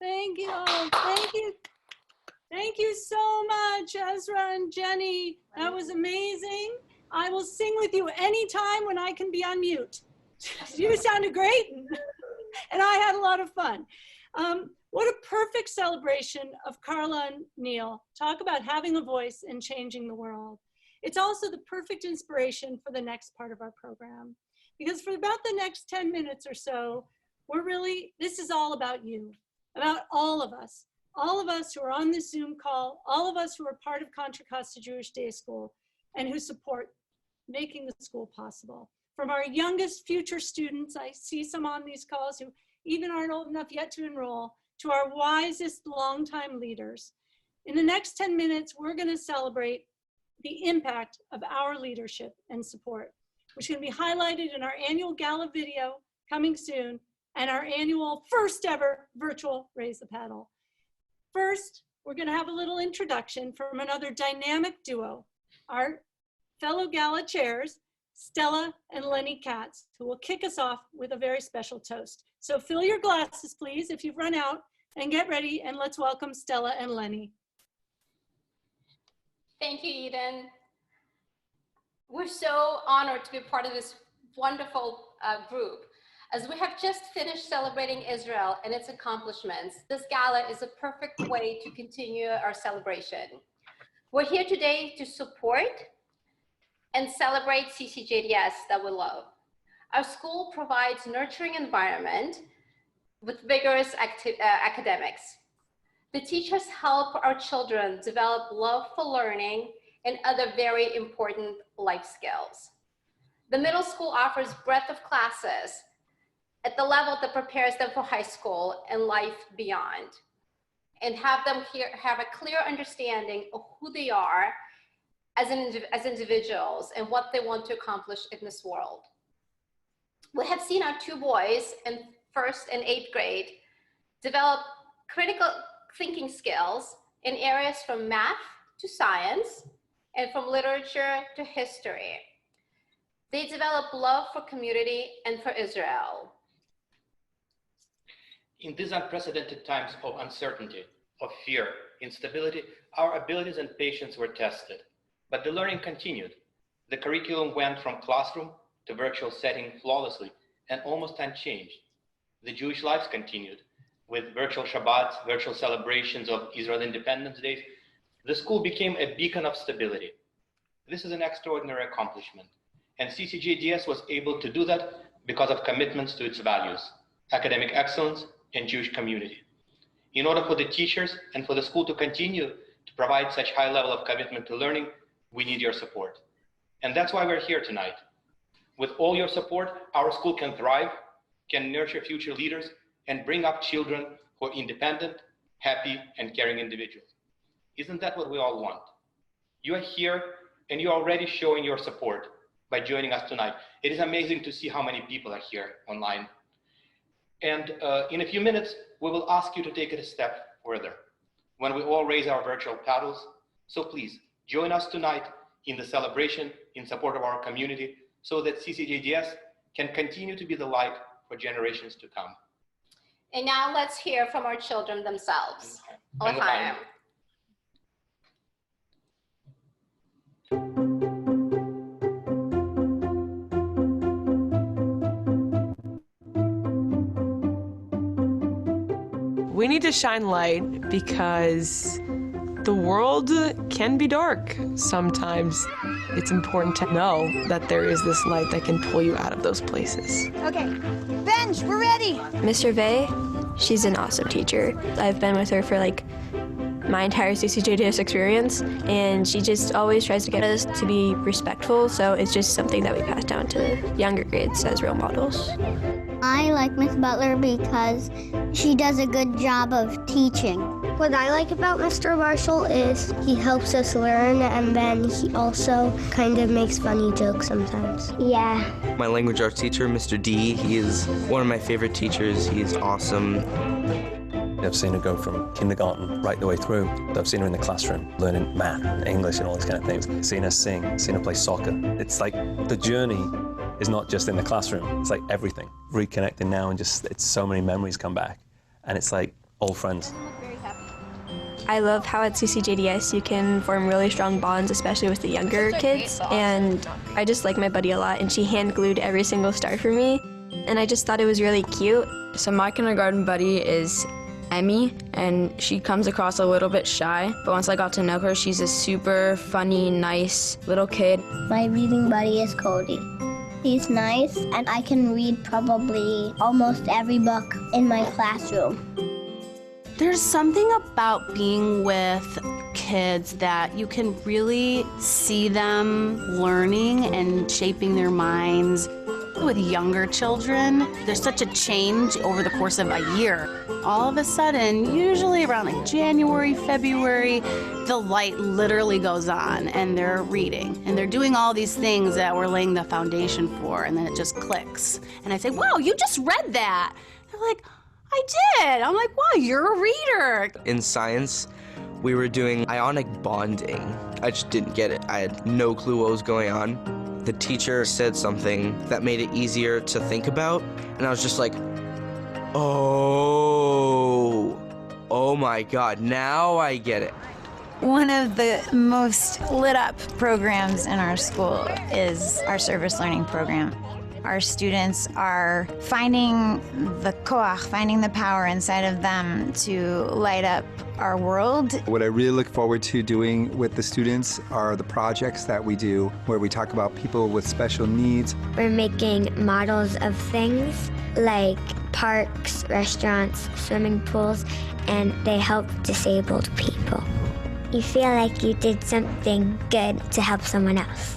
Speaker 1: Thank you all. Thank you. Thank you so much, Ezra and Jenny. That was amazing. I will sing with you anytime when I can be on mute. You sounded great, and I had a lot of fun. What a perfect celebration of Karla and Neil. Talk about having a voice and changing the world. It's also the perfect inspiration for the next part of our program. Because for about the next 10 minutes or so, this is all about you, about all of us who are on this Zoom call, all of us who are part of Contra Costa Jewish Day School, and who support making the school possible. From our youngest future students, I see some on these calls who even aren't old enough yet to enroll, to our wisest longtime leaders. In the next 10 minutes, we're gonna celebrate the impact of our leadership and support, which can be highlighted in our annual Gala video coming soon, and our annual first ever virtual Raise the Paddle. First, we're gonna have a little introduction from another dynamic duo, our fellow Gala chairs, Stella and Lenny Katz, who will kick us off with a very special toast. So fill your glasses, please, if you've run out, and get ready, and let's welcome Stella and Lenny.
Speaker 13: Thank you, Eden. We're so honored to be part of this wonderful group. As we have just finished celebrating Israel and its accomplishments, this gala is a perfect way to continue our celebration. We're here today to support and celebrate CCJDS that we love. Our school provides nurturing environment with vigorous academics. The teachers help our children develop love for learning and other very important life skills. The middle school offers breadth of classes at the level that prepares them for high school and life beyond, and have them have a clear understanding of who they are as individuals and what they want to accomplish in this world. We have seen our two boys in 1st and 8th grade develop critical thinking skills in areas from math to science and from literature to history. They develop love for community and for Israel.
Speaker 14: In these unprecedented times of uncertainty, of fear, instability, our abilities and patience were tested, but the learning continued. The curriculum went from classroom to virtual setting flawlessly and almost unchanged. The Jewish lives continued with virtual Shabbats, virtual celebrations of Israel Independence Days. The school became a beacon of stability. This is an extraordinary accomplishment, and CCJDS was able to do that because of commitments to its values, academic excellence, and Jewish community. In order for the teachers and for the school to continue to provide such high level of commitment to learning, we need your support. And that's why we're here tonight. With all your support, our school can thrive, can nurture future leaders, and bring up children who are independent, happy, and caring individuals. Isn't that what we all want? You are here, and you're already showing your support by joining us tonight. It is amazing to see how many people are here online. And in a few minutes, we will ask you to take it a step further when we all raise our virtual paddles. So please join us tonight in the celebration in support of our community so that CCJDS can continue to be the light for generations to come.
Speaker 13: And now let's hear from our children themselves. L'chaim.
Speaker 15: We need to shine light because the world can be dark. Sometimes it's important to know that there is this light that can pull you out of those places.
Speaker 16: Okay, Benj, we're ready.
Speaker 17: Mr. Vey, she's an awesome teacher. I've been with her for like my entire CCJDS experience, and she just always tries to get us to be respectful, so it's just something that we pass down to younger grades as role models.
Speaker 18: I like Miss Butler because she does a good job of teaching. What I like about Mr. Marshall is he helps us learn, and then he also kind of makes funny jokes sometimes. Yeah.
Speaker 19: My language arts teacher, Mr. D, he is one of my favorite teachers. He's awesome.
Speaker 20: I've seen her go from kindergarten right the way through. I've seen her in the classroom learning math and English and all these kind of things. Seen her sing, seen her play soccer. It's like the journey is not just in the classroom, it's like everything. Reconnecting now and just, it's so many memories come back. And it's like old friends.
Speaker 17: I love how at CCJDS you can form really strong bonds, especially with the younger kids. And I just like my buddy a lot, and she hand glued every single star for me. And I just thought it was really cute.
Speaker 21: So my kindergarten buddy is Emmy, and she comes across a little bit shy, but once I got to know her, she's a super funny, nice little kid.
Speaker 18: My reading buddy is Cody. He's nice, and I can read probably almost every book in my classroom.
Speaker 22: There's something about being with kids that you can really see them learning and shaping their minds. With younger children, there's such a change over the course of a year. All of a sudden, usually around like January, February, the light literally goes on and they're reading and they're doing all these things that we're laying the foundation for, and then it just clicks. And I say, wow, you just read that. They're like, I did. I'm like, wow, you're a reader.
Speaker 19: In science, we were doing ionic bonding. I just didn't get it. I had no clue what was going on. The teacher said something that made it easier to think about, and I was just like, oh my God, now I get it.
Speaker 16: One of the most lit up programs in our school is our service learning program.
Speaker 6: Our students are finding the koach, finding the power inside of them to light up our world.
Speaker 7: What I really look forward to doing with the students are the projects that we do where we talk about people with special needs.
Speaker 18: We're making models of things like parks, restaurants, swimming pools, and they help disabled people. You feel like you did something good to help someone else.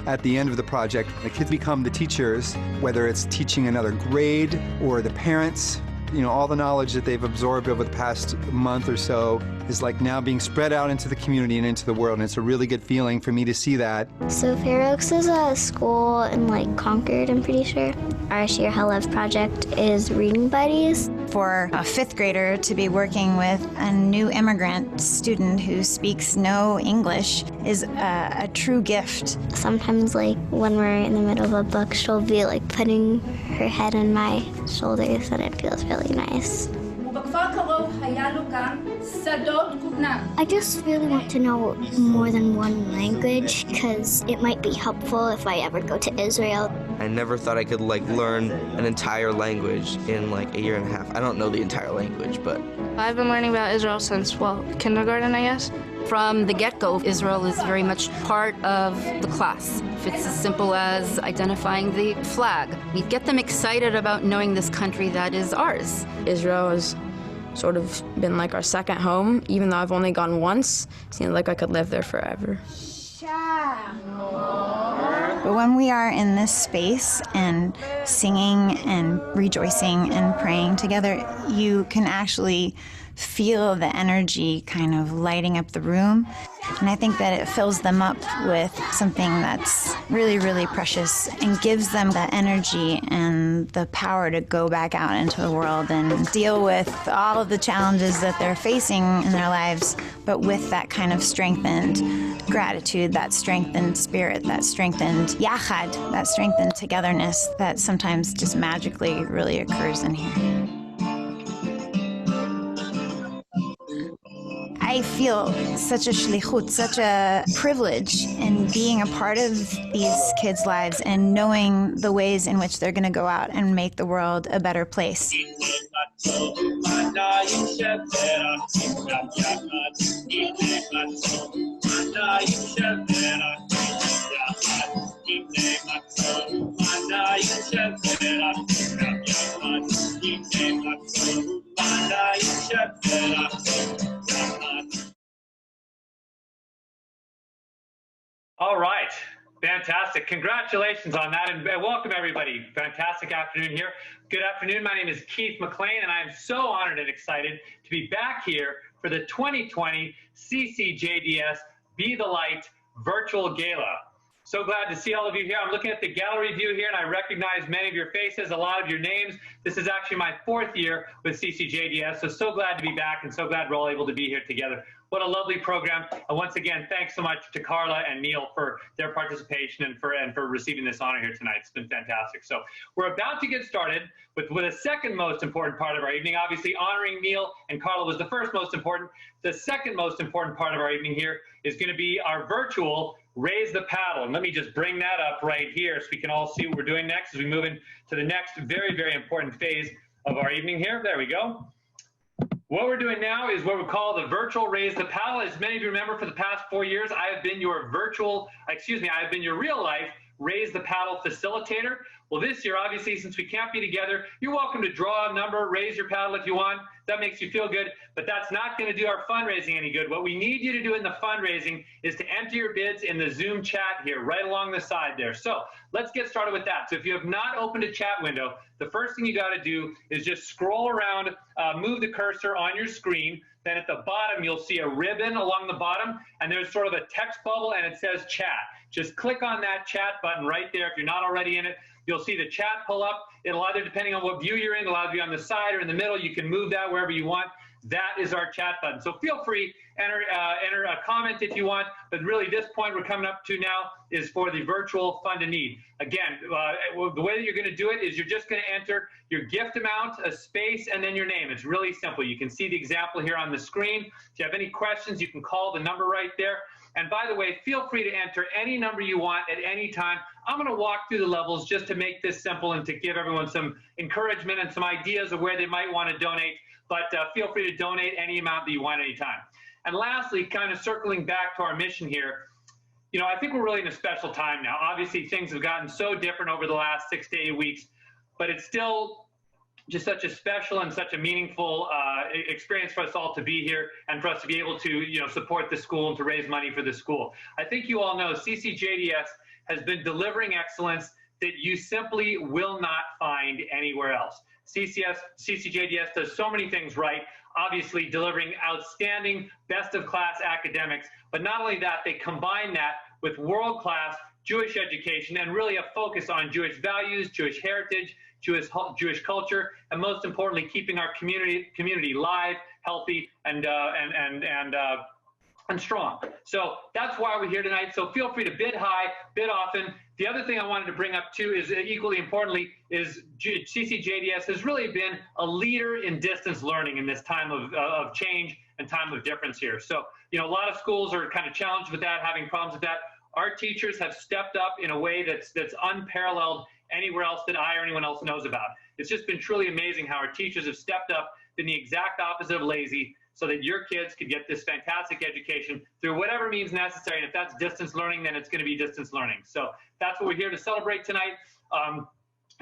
Speaker 7: At the end of the project, the kids become the teachers, whether it's teaching another grade or the parents. You know, all the knowledge that they've absorbed over the past month or so is like now being spread out into the community and into the world, and it's a really good feeling for me to see that.
Speaker 18: So Fair Oaks is a school in like Concord, I'm pretty sure. Our Share How Love project is reading buddies.
Speaker 6: For a fifth grader to be working with a new immigrant student who speaks no English is a true gift.
Speaker 18: Sometimes like when we're in the middle of a book, she'll be like putting her head on my shoulders and it feels really nice. I just really want to know more than one language because it might be helpful if I ever go to Israel.
Speaker 19: I never thought I could like learn an entire language in like a year and a half. I don't know the entire language, but
Speaker 21: I've been learning about Israel since, well, kindergarten, I guess. From the get-go, Israel is very much part of the class. If it's as simple as identifying the flag, we get them excited about knowing this country that is ours. Israel has sort of been like our second home. Even though I've only gone once, it seems like I could live there forever.
Speaker 6: But when we are in this space and singing and rejoicing and praying together, you can actually feel the energy kind of lighting up the room. And I think that it fills them up with something that's really, really precious and gives them that energy and the power to go back out into the world and deal with all of the challenges that they're facing in their lives, but with that kind of strengthened gratitude, that strengthened spirit, that strengthened yachad, that strengthened togetherness that sometimes just magically really occurs in here. I feel such a shlichut, such a privilege in being a part of these kids' lives and knowing the ways in which they're going to go out and make the world a better place.
Speaker 23: All right, fantastic. Congratulations on that, and welcome everybody. Fantastic afternoon here. Good afternoon, my name is Keith McLean, and I am so honored and excited to be back here for the 2020 CCJDS Be the Light Virtual Gala. So glad to see all of you here. I'm looking at the gallery view here, and I recognize many of your faces, a lot of your names. This is actually my 4th year with CCJDS, so glad to be back and so glad we're all able to be here together. What a lovely program. And once again, thanks so much to Karla and Neil for their participation and for receiving this honor here tonight. It's been fantastic. So we're about to get started with the second most important part of our evening. Obviously, honoring Neil and Karla was the first most important. The second most important part of our evening here is going to be our virtual Raise the Paddle. And let me just bring that up right here so we can all see what we're doing next as we move into the next very, very important phase of our evening here. There we go. What we're doing now is what we call the virtual Raise the Paddle. As many of you remember, for the past 4 years, I have been your I have been your real life Raise the Paddle facilitator. Well, this year, obviously, since we can't be together, you're welcome to draw a number, raise your paddle if you want. That makes you feel good, but that's not going to do our fundraising any good. What we need you to do in the fundraising is to enter your bids in the Zoom chat here, right along the side there. So let's get started with that. So if you have not opened a chat window, the first thing you got to do is just scroll around, move the cursor on your screen. Then at the bottom, you'll see a ribbon along the bottom, and there's sort of a text bubble, and it says chat. Just click on that chat button right there. If you're not already in it, you'll see the chat pull up. It'll either, depending on what view you're in, it'll either be on the side or in the middle. You can move that wherever you want. That is our chat button. So feel free, enter a comment if you want, but really this point we're coming up to now is for the virtual Fund a Need. Again, the way that you're gonna do it is you're just gonna enter your gift amount, a space, and then your name. It's really simple. You can see the example here on the screen. If you have any questions, you can call the number right there. And by the way, feel free to enter any number you want at any time. I'm going to walk through the levels just to make this simple and to give everyone some encouragement and some ideas of where they might want to donate. But feel free to donate any amount that you want anytime. And lastly, kind of circling back to our mission here, you know, I think we're really in a special time now. Obviously, things have gotten so different over the last 6 to 8 weeks, but it's still just such a special and such a meaningful experience for us all to be here and for us to be able to, you know, support the school and to raise money for the school. I think you all know CCJDS has been delivering excellence that you simply will not find anywhere else. CCJDS does so many things right, obviously delivering outstanding, best-of-class academics, but not only that, they combine that with world-class Jewish education and really a focus on Jewish values, Jewish heritage, Jewish culture, and most importantly, keeping our community live, healthy, and strong. So that's why we're here tonight. So feel free to bid high, bid often. The other thing I wanted to bring up too is equally importantly is CCJDS has really been a leader in distance learning in this time of change and time of difference here. So, you know, a lot of schools are kind of challenged with that, having problems with that. Our teachers have stepped up in a way that's unparalleled anywhere else that I or anyone else knows about. It's just been truly amazing how our teachers have stepped up, been the exact opposite of lazy, so that your kids could get this fantastic education through whatever means necessary. And if that's distance learning, then it's going to be distance learning. So that's what we're here to celebrate tonight.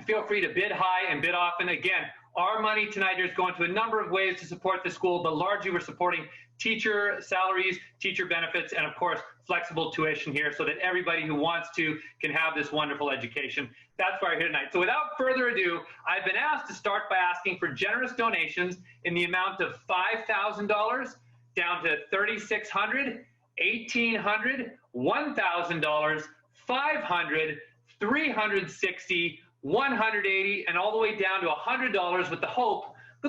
Speaker 23: Feel free to bid high and bid often. Again, our money tonight is going to a number of ways to support the school, but largely we're supporting teacher salaries, teacher benefits, and of course, flexible tuition here so that everybody who wants to can have this wonderful education. That's why we're here tonight. So without further ado, I've been asked to start by asking for generous donations in the amount of $5,000 down to $3,600, $1,800, $1,000, $500, $360, $180, and all the way down to $100 with the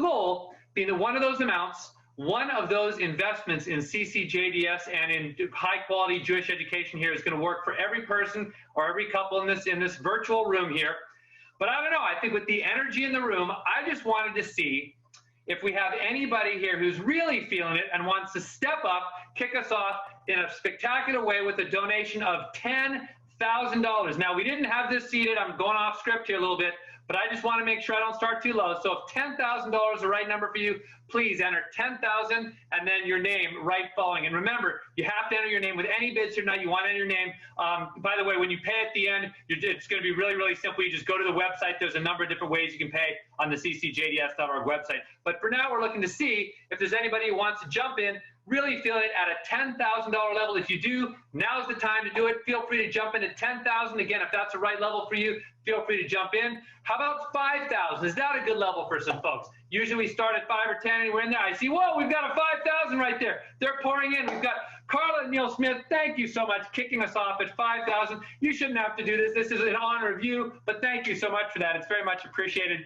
Speaker 23: goal being that one of those amounts, one of those investments in CCJDS and in high quality Jewish education here is going to work for every person or every couple in this virtual room here. But I don't know, I think with the energy in the room, I just wanted to see if we have anybody here who's really feeling it and wants to step up, kick us off in a spectacular way with a donation of $10,000. Now, we didn't have this seated. I'm going off script here a little bit, but I just want to make sure I don't start too low. So if $10,000 is the right number for you, please enter 10,000 and then your name right following. And remember, you have to enter your name with any bids here tonight. You want to enter your name. By the way, when you pay at the end, it's going to be really, really simple. You just go to the website. There's a number of different ways you can pay on the ccjds.org website. But for now, we're looking to see if there's anybody who wants to jump in, really feeling it at a $10,000 level. If you do, now's the time to do it. Feel free to jump in at 10,000. Again, if that's the right level for you, feel free to jump in. How about 5,000? Is that a good level for some folks? Usually we start at 5 or 10 and we're in there. I see, whoa, we've got a 5,000 right there. They're pouring in. We've got Karla and Neil Smith. Thank you so much, kicking us off at 5,000. You shouldn't have to do this. This is in honor of you, but thank you so much for that. It's very much appreciated.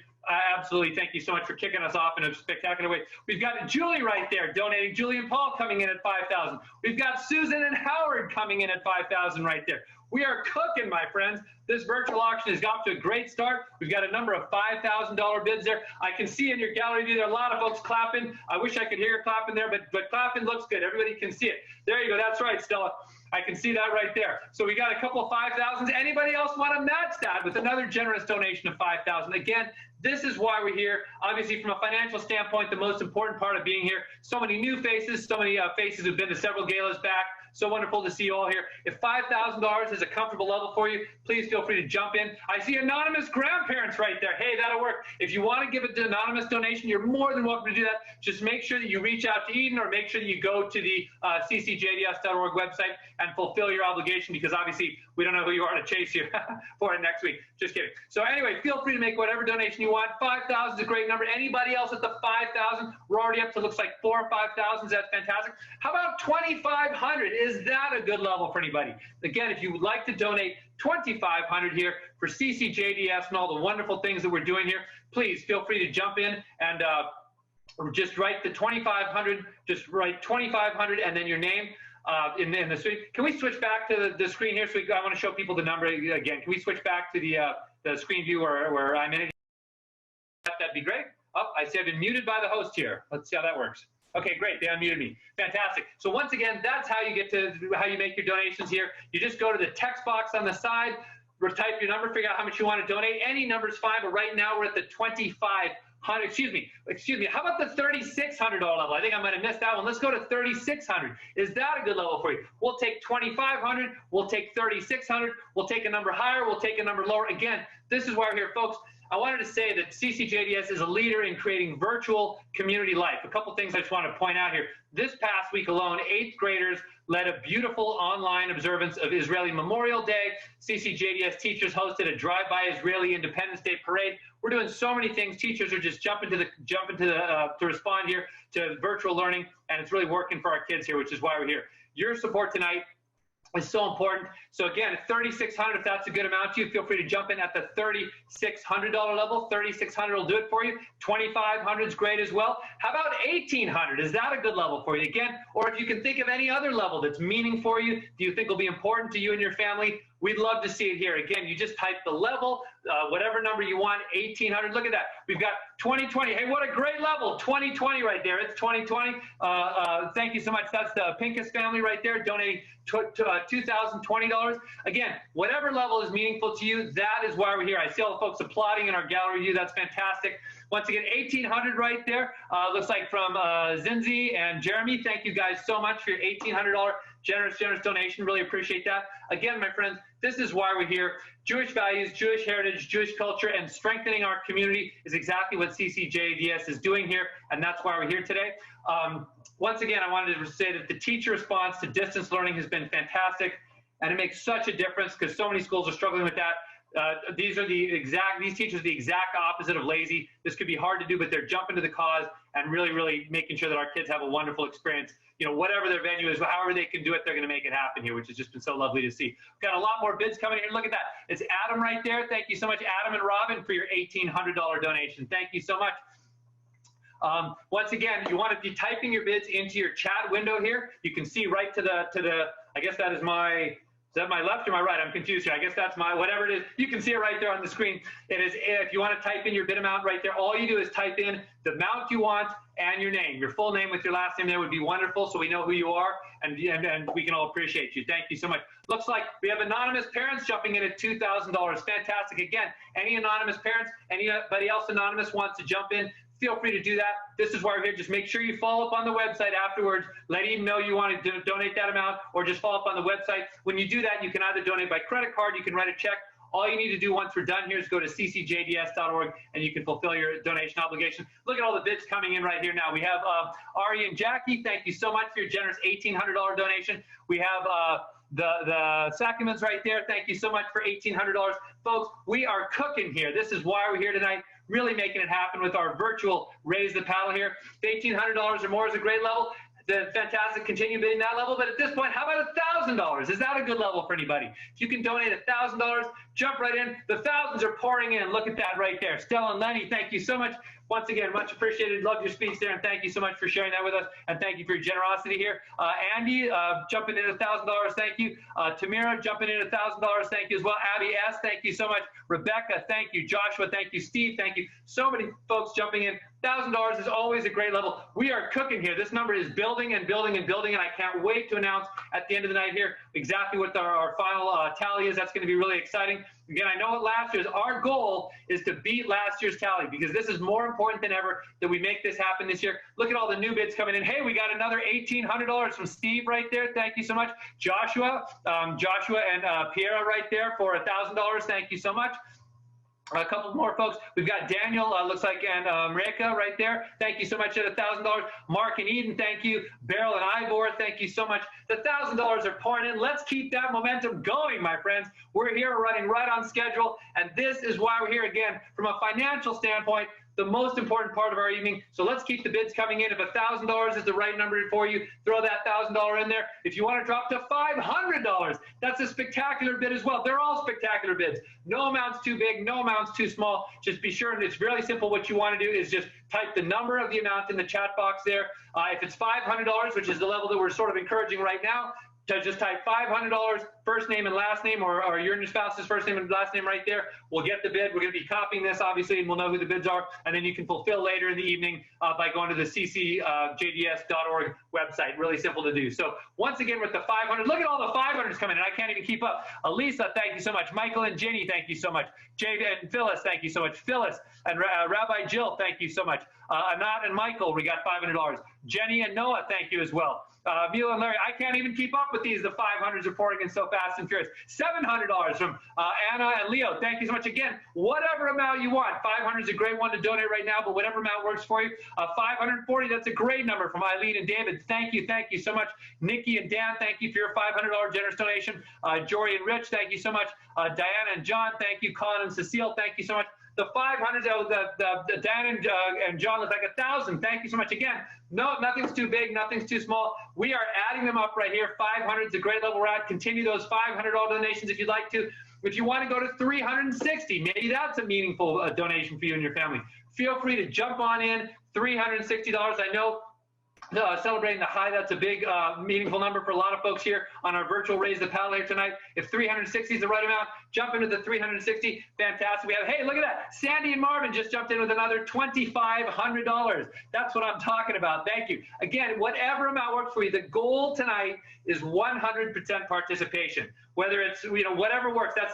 Speaker 23: Absolutely. Thank you so much for kicking us off in a spectacular way. We've got Julie right there donating. Julie and Paul coming in at 5,000. We've got Susan and Howard coming in at 5,000 right there. We are cooking, my friends. This virtual auction has got to a great start. We've got a number of $5,000 bids there. I can see in your gallery view there are a lot of folks clapping. I wish I could hear you clapping there, but clapping looks good. Everybody can see it. There you go. That's right, Stella. I can see that right there. So we got a couple of 5,000s. Anybody else want to match that with another generous donation of 5,000? Again, this is why we're here. Obviously, from a financial standpoint, the most important part of being here, so many new faces, so many faces who've been to several galas back. So wonderful to see you all here. If $5,000 is a comfortable level for you, please feel free to jump in. I see anonymous grandparents right there. Hey, that'll work. If you want to give an anonymous donation, you're more than welcome to do that. Just make sure that you reach out to Eden or make sure that you go to the ccjds.org website and fulfill your obligation, because obviously we don't know who you are to chase you for it next week. Just kidding. So anyway, feel free to make whatever donation you want. 5,000 is a great number. Anybody else at the 5,000? We're already up to looks like 4,000 or 5,000. That's fantastic. How about 2,500? Is that a good level for anybody? Again, if you would like to donate 2,500 here for CCJDS and all the wonderful things that we're doing here, please feel free to jump in and just write the 2,500. Just write 2,500 and then your name. In the screen. Can we switch back to the screen here? So I want to show people the number again. Can we switch back to the screen view where I'm in it? That'd be great. Oh, I see I've been muted by the host here. Let's see how that works. Okay, great. They unmuted me. Fantastic. So once again, that's how you get to how you make your donations here. You just go to the text box on the side, type your number, figure out how much you want to donate. Any number's fine, but right now we're at the $2,500. Excuse me. How about the $3,600 level? I think I might have missed that one. Let's go to $3,600. Is that a good level for you? We'll take $2,500. We'll take $3,600. We'll take a number higher. We'll take a number lower. Again, this is why we're here, folks. I wanted to say that CCJDS is a leader in creating virtual community life. A couple things I just want to point out here. This past week alone, 8th graders led a beautiful online observance of Israeli Memorial Day. CCJDS teachers hosted a drive-by Israeli Independence Day parade. We're doing so many things. Teachers are just jumping to respond here to virtual learning, and it's really working for our kids here, which is why we're here. Your support tonight is so important. So again, $3,600, if that's a good amount to you, feel free to jump in at the $3,600 level. $3,600 will do it for you. $2,500 is great as well. How about $1,800? Is that a good level for you? Again, or if you can think of any other level that's meaning for you, do you think will be important to you and your family? We'd love to see it here. Again, you just type the level, whatever number you want, 1,800. Look at that. We've got 2020. Hey, what a great level. 2020 right there. It's 2020. Thank you so much. That's the Pincus family right there donating $2,020. Again, whatever level is meaningful to you, that is why we're here. I see all the folks applauding in our gallery view. That's fantastic. Once again, 1,800 right there. Looks like from Zinzi and Jeremy. Thank you guys so much for your $1,800 generous donation. Really appreciate that. Again, my friends, this is why we're here. Jewish values, Jewish heritage, Jewish culture, and strengthening our community is exactly what CCJDS is doing here, and that's why we're here today. Once again, I wanted to say that the teacher response to distance learning has been fantastic, and it makes such a difference because so many schools are struggling with that. These teachers are the exact opposite of lazy. This could be hard to do, but they're jumping to the cause and really, really making sure that our kids have a wonderful experience. You know, whatever their venue is, however they can do it, they're going to make it happen here, which has just been so lovely to see. We've got a lot more bids coming here. Look at that. It's Adam right there. Thank you so much, Adam and Robin, for your $1,800 donation. Thank you so much. Once again, you want to be typing your bids into your chat window here. You can see right to the I guess that is my, is that my left or my right? I'm confused here. I guess that's my, whatever it is. You can see it right there on the screen. It is, if you want to type in your bid amount right there, all you do is type in the amount you want and your name. Your full name with your last name there would be wonderful, so we know who you are and we can all appreciate you. Thank you so much. Looks like we have anonymous parents jumping in at $2,000. Fantastic. Again, any anonymous parents, anybody else anonymous wants to jump in, feel free to do that. This is why we're here. Just make sure you follow up on the website afterwards. Let him know you want to donate that amount, or just follow up on the website. When you do that, you can either donate by credit card, you can write a check. All you need to do once we're done here is go to ccjds.org and you can fulfill your donation obligation. Look at all the bids coming in right here now. We have Ari and Jackie. Thank you so much for your generous $1,800 donation. We have the Sacraments right there. Thank you so much for $1,800. Folks, we are cooking here. This is why we're here tonight. Really making it happen with our virtual Raise the Paddle here. $1,800 or more is a great level. The fantastic, continue bidding that level. But at this point, how about $1,000? Is that a good level for anybody? If you can donate $1,000, jump right in. The thousands are pouring in. Look at that right there. Stella and Lenny, thank you so much. Once again, much appreciated. Love your speech there, and thank you so much for sharing that with us. And thank you for your generosity here. Andy, jumping in $1,000, thank you. Tamira, jumping in $1,000, thank you as well. Abby S, thank you so much. Rebecca, thank you. Joshua, thank you. Steve, thank you. So many folks jumping in. $1,000 is always a great level. We are cooking here. This number is building and building and building, and I can't wait to announce at the end of the night here exactly what our final tally is. That's going to be really exciting. Again, I know what last year's, our goal is to beat last year's tally because this is more important than ever that we make this happen this year. Look at all the new bids coming in. Hey, we got another $1,800 from Steve right there. Thank you so much. Joshua and Piera right there for $1,000. Thank you so much. A couple more folks. We've got Daniel, looks like, and Marika right there. Thank you so much at $1,000. Mark and Eden, thank you. Beryl and Ivor, thank you so much. The $1,000 are pouring in. Let's keep that momentum going, my friends. We're here running right on schedule, and this is why we're here again. From a financial standpoint, the most important part of our evening. So let's keep the bids coming in. If $1,000 is the right number for you, throw that $1,000 in there. If you want to drop to $500, that's a spectacular bid as well. They're all spectacular bids. No amount's too big, no amount's too small. Just be sure, and it's really simple. What you want to do is just type the number of the amount in the chat box there. If it's $500, which is the level that we're sort of encouraging right now, just type $500, first name and last name, or your and your spouse's first name and last name right there. We'll get the bid. We're going to be copying this, obviously, and we'll know who the bids are. And then you can fulfill later in the evening by going to the CCJDS.org website. Really simple to do. So once again, with the 500, look at all the 500s coming in. I can't even keep up. Elisa, thank you so much. Michael and Ginny, thank you so much. Jade and Phyllis, thank you so much. Phyllis and Rabbi Jill, thank you so much. Anat and Michael, we got $500. Jenny and Noah, thank you as well. Mila and Larry, I can't even keep up with these. The 500s are pouring in so fast and furious. $700 from Anna and Leo. Thank you so much. Again, whatever amount you want. 500 is a great one to donate right now, but whatever amount works for you. 540, that's a great number from Eileen and David. Thank you so much. Nikki and Dan, thank you for your $500 generous donation. Jory and Rich, thank you so much. Diana and John, thank you. Colin and Cecile, thank you so much. The 500s, the Dan and John look like 1,000. Thank you so much again. No, nothing's too big, nothing's too small. We are adding them up right here. 500 is a great level we're at. Continue those $500 donations if you'd like to. If you want to go to 360, maybe that's a meaningful donation for you and your family. Feel free to jump on in. $360. I know celebrating the high, that's a big meaningful number for a lot of folks here on our virtual Raise the Paddle here tonight. If 360 is the right amount, jump into the 360. Fantastic. We have, hey, look at that. Sandy and Marvin just jumped in with another $2,500. That's what I'm talking about. Thank you. Again, whatever amount works for you, the goal tonight is 100% participation. Whether it's, whatever works, that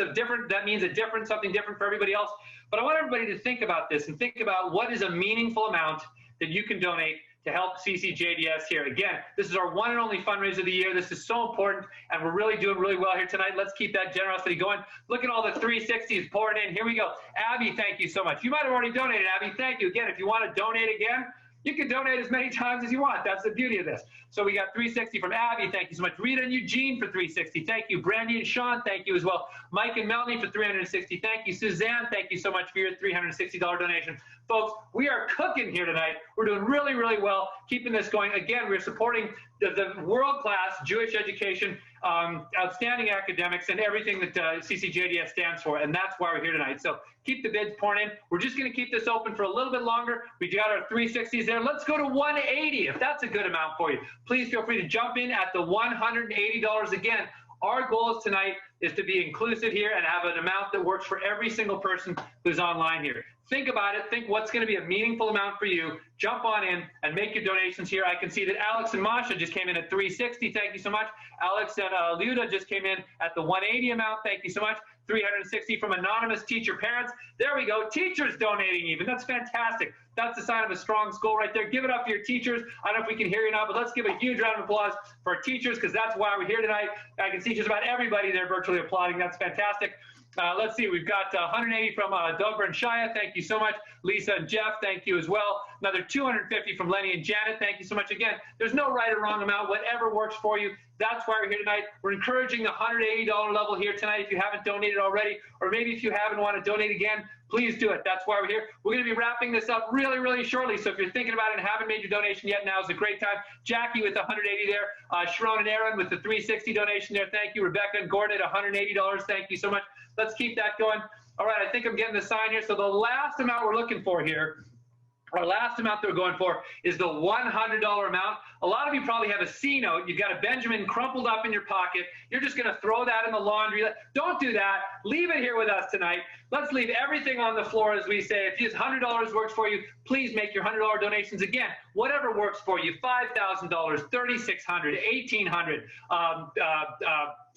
Speaker 23: means something different for everybody else. But I want everybody to think about this and think about what is a meaningful amount that you can donate to help CCJDS here. Again, this is our one and only fundraiser of the year. This is so important, and we're really doing really well here tonight. Let's keep that generosity going. Look at all the 360s pouring in. Here we go. Abby, thank you so much. You might have already donated, Abby. Thank you. Again, if you want to donate again, you can donate as many times as you want. That's the beauty of this. So we got 360 from Abby. Thank you so much. Rita and Eugene for 360. Thank you. Brandy and Sean, thank you as well. Mike and Melanie for 360. Thank you. Suzanne, thank you so much for your $360 donation. Folks, we are cooking here tonight. We're doing really, really well, keeping this going. Again, we're supporting the world-class Jewish education, outstanding academics, and everything that CCJDS stands for, and that's why we're here tonight. So keep the bids pouring in. We're just going to keep this open for a little bit longer. We got our 360s there. Let's go to 180 if that's a good amount for you. Please feel free to jump in at the $180. Again, our goal tonight is to be inclusive here and have an amount that works for every single person who's online here. Think about it. Think what's going to be a meaningful amount for you. Jump on in and make your donations here. I can see that Alex and Masha just came in at 360. Thank you so much. Alex and Luda just came in at the 180 amount. Thank you so much. 360 from anonymous teacher parents. There we go. Teachers donating even. That's fantastic. That's a sign of a strong school right there. Give it up for your teachers. I don't know if we can hear you now, but let's give a huge round of applause for our teachers because that's why we're here tonight. I can see just about everybody there virtually applauding. That's fantastic. Let's see. We've got 180 from Dover and Shia. Thank you so much. Lisa and Jeff, thank you as well. Another 250 from Lenny and Janet. Thank you so much again. There's no right or wrong amount. Whatever works for you. That's why we're here tonight. We're encouraging the $180 level here tonight if you haven't donated already, or maybe if you haven't want to donate again, please do it. That's why we're here. We're going to be wrapping this up really, really shortly. So if you're thinking about it and haven't made your donation yet, now is a great time. Jackie with the 180 there. Sharon and Aaron with the 360 donation there. Thank you. Rebecca and Gordon at $180. Thank you so much. Let's keep that going. All right, I think I'm getting the sign here. So the last amount we're looking for here, our last amount that we're going for is the $100 amount. A lot of you probably have a C note. You've got a Benjamin crumpled up in your pocket. You're just going to throw that in the laundry. Don't do that. Leave it here with us tonight. Let's leave everything on the floor, as we say. If this $100 works for you, please make your $100 donations. Again, whatever works for you, $5,000, $3,600, $1,800,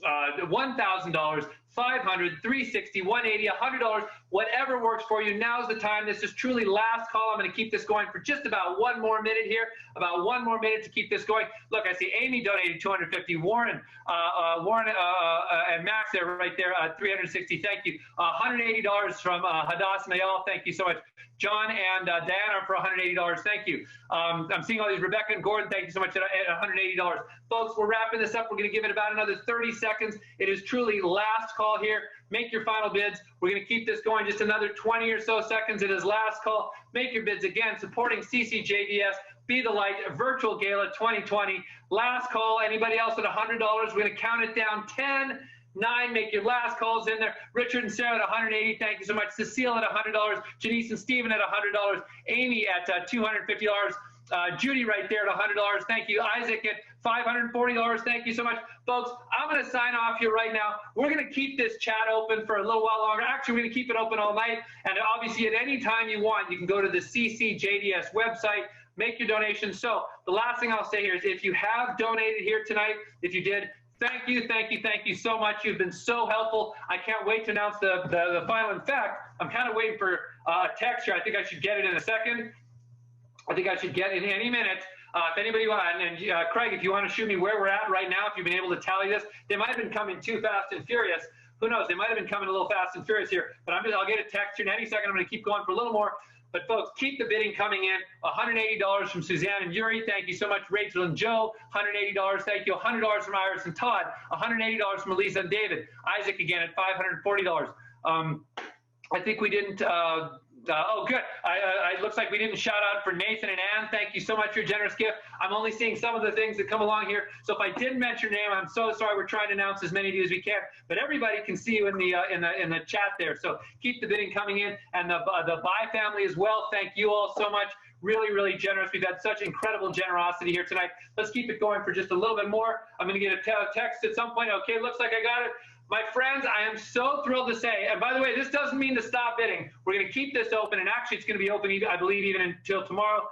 Speaker 23: $1,000, $500, $360, $180, $100, whatever works for you. Now's the time. This is truly last call. I'm going to keep this going for just about one more minute here, about one more minute to keep this going. Look, I see Amy donated 250, Warren and Max there, right there, 360. Thank you. $180 from Hadass Nayal. Thank you so much. John and Diana for $180. Thank you. I'm seeing all these. Rebecca and Gordon, thank you so much at $180. Folks, we're wrapping this up. We're going to give it about another 30 seconds. It is truly last call here. Make your final bids. We're going to keep this going just another 20 or so seconds. It is last call. Make your bids again. Supporting CCJDS. Be the Light Virtual Gala 2020. Last call. Anybody else at $100? We're going to count it down. 10, 9, make your last calls in there. Richard and Sarah at 180, thank you so much. Cecile at $100. Janice and Stephen at $100. Amy at $250. Judy right there at $100. Thank you. Isaac at $540. Thank you so much. Folks, I'm going to sign off here right now. We're going to keep this chat open for a little while longer. Actually, we're going to keep it open all night. And obviously, at any time you want, you can go to the CCJDS website, make your donation. So the last thing I'll say here is if you have donated here tonight, if you did, thank you, thank you, thank you so much. You've been so helpful. I can't wait to announce the final. In fact, I'm kind of waiting for a text here. I think I should get it in a second. I think I should get it in any minute. If anybody and Craig, if you want to shoot me where we're at right now, if you've been able to tally this, they might have been coming too fast and furious. Who knows? They might have been coming a little fast and furious here. But I'll get a text here in any second. I'm going to keep going for a little more. But folks, keep the bidding coming in. $180 from Suzanne and Yuri. Thank you so much. Rachel and Joe, $180. Thank you. $100 from Iris and Todd. $180 from Elisa and David. Isaac again at $540. I think we didn't. Oh, good. It looks like we didn't shout out for Nathan and Ann. Thank you so much for your generous gift. I'm only seeing some of the things that come along here. So if I didn't mention your name, I'm so sorry. We're trying to announce as many of you as we can, but everybody can see you in the chat there. So keep the bidding coming in, and the Buy family as well. Thank you all so much. Really, really generous. We've had such incredible generosity here tonight. Let's keep it going for just a little bit more. I'm going to get a text at some point. Okay, looks like I got it. My friends, I am so thrilled to say, and by the way, this doesn't mean to stop bidding. We're going to keep this open, and actually it's going to be open, I believe, even until tomorrow.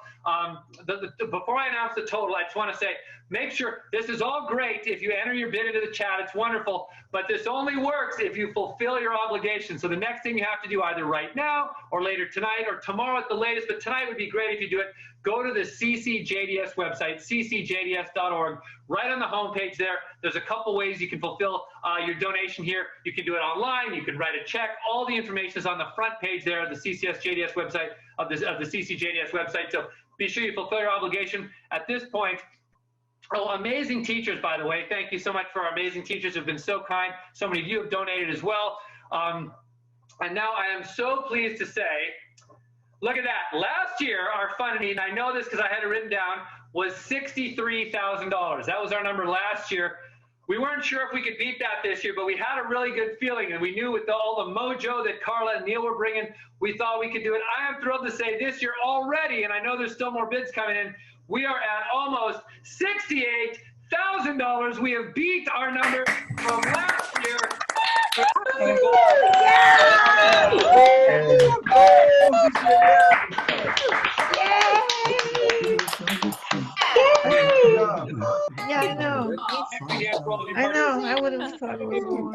Speaker 23: Before I announce the total, I just want to say, make sure this is all great if you enter your bid into the chat. It's wonderful, but this only works if you fulfill your obligation. So the next thing you have to do, either right now or later tonight or tomorrow at the latest, but tonight would be great if you do it. Go to the CCJDS website, ccjds.org. Right on the homepage there, there's a couple ways you can fulfill your donation here. You can do it online. You can write a check. All the information is on the front page there of the CCJDS website, of the CCJDS website. So be sure you fulfill your obligation. At this point, oh, amazing teachers, by the way. Thank you so much for our amazing teachers who've been so kind. So many of you have donated as well. And now I am so pleased to say, look at that. Last year, our funding, and I know this because I had it written down, was $63,000. That was our number last year. We weren't sure if we could beat that this year, but we had a really good feeling, and we knew with all the mojo that Karla and Neil were bringing, we thought we could do it. I am thrilled to say this year already, and I know there's still more bids coming in, we are at almost $68,000. We have beat our number from last year.
Speaker 3: Yeah, I know. I know. I would have thought it was more.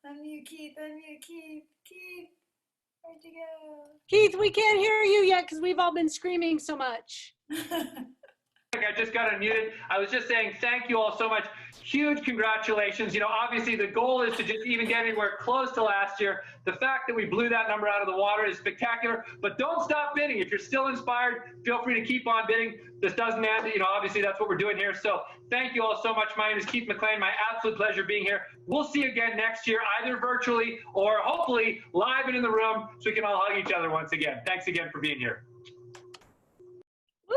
Speaker 5: Unmute Keith. Unmute Keith. Keith, where'd you go?
Speaker 1: Keith, we can't hear you yet because we've all been screaming so much.
Speaker 23: I just got unmuted. I was just saying thank you all so much. Huge congratulations. You know, obviously the goal is to just even get anywhere close to last year. The fact that we blew that number out of the water is spectacular, but don't stop bidding. If you're still inspired, feel free to keep on bidding. This doesn't end, you know, obviously that's what we're doing here. So thank you all so much. My name is Keith McLean. My absolute pleasure being here. We'll see you again next year, either virtually or hopefully live and in the room so we can all hug each other once again. Thanks again for being here.
Speaker 1: Woo!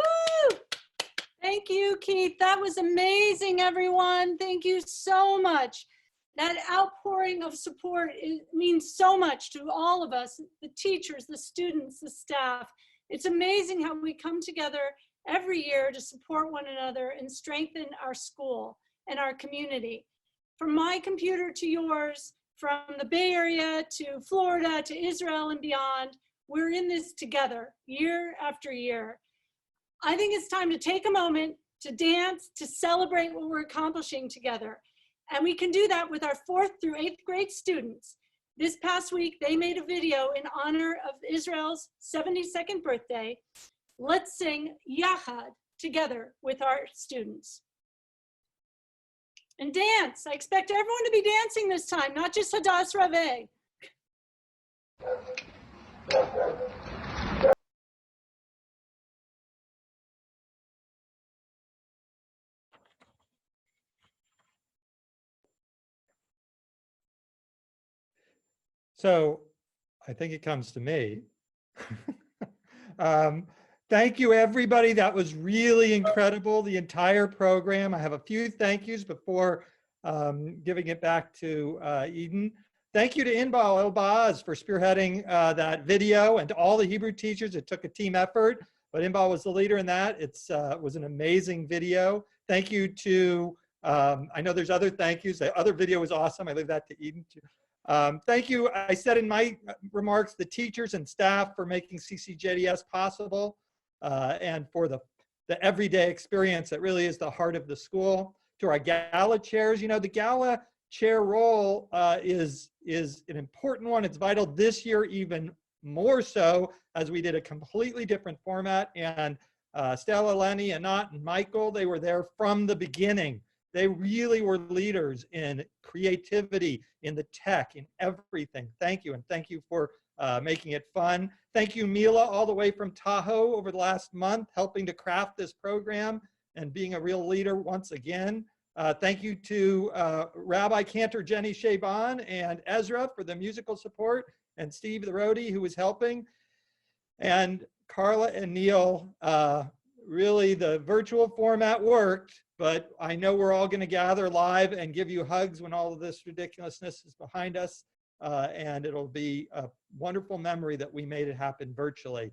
Speaker 1: Thank you, Keith. That was amazing, everyone. Thank you so much. That outpouring of support means so much to all of us, the teachers, the students, the staff. It's amazing how we come together every year to support one another and strengthen our school and our community. From my computer to yours, from the Bay Area to Florida to Israel and beyond, we're in this together year after year. I think it's time to take a moment to dance, to celebrate what we're accomplishing together. And we can do that with our 4th through 8th grade students. This past week, they made a video in honor of Israel's 72nd birthday. Let's sing Yachad together with our students. And dance. I expect everyone to be dancing this time, not just Hadas Raveh.
Speaker 4: So I think it comes to me. Thank you, everybody. That was really incredible, the entire program. I have a few thank yous before giving it back to Eden. Thank you to Inbal Elbaz for spearheading that video, and to all the Hebrew teachers. It took a team effort, but Inbal was the leader in that. It was an amazing video. Thank you to, I know there's other thank yous. The other video was awesome. I leave that to Eden. Thank you, I said in my remarks, the teachers and staff for making CCJDS possible and for the everyday experience that really is the heart of the school. To our Gala chairs, you know, the Gala chair role is an important one. It's vital this year even more so, as we did a completely different format. And Stella, Lenny, Anat, and Michael, they were there from the beginning. They really were leaders in creativity, in the tech, in everything. Thank you, and thank you for making it fun. Thank you, Mila, all the way from Tahoe over the last month, helping to craft this program and being a real leader once again. Thank you to Rabbi Cantor Jenny Shaban and Ezra for the musical support, and Steve the roadie who was helping. And Karla and Neil, really the virtual format worked, but I know we're all going to gather live and give you hugs when all of this ridiculousness is behind us. And it'll be a wonderful memory that we made it happen virtually.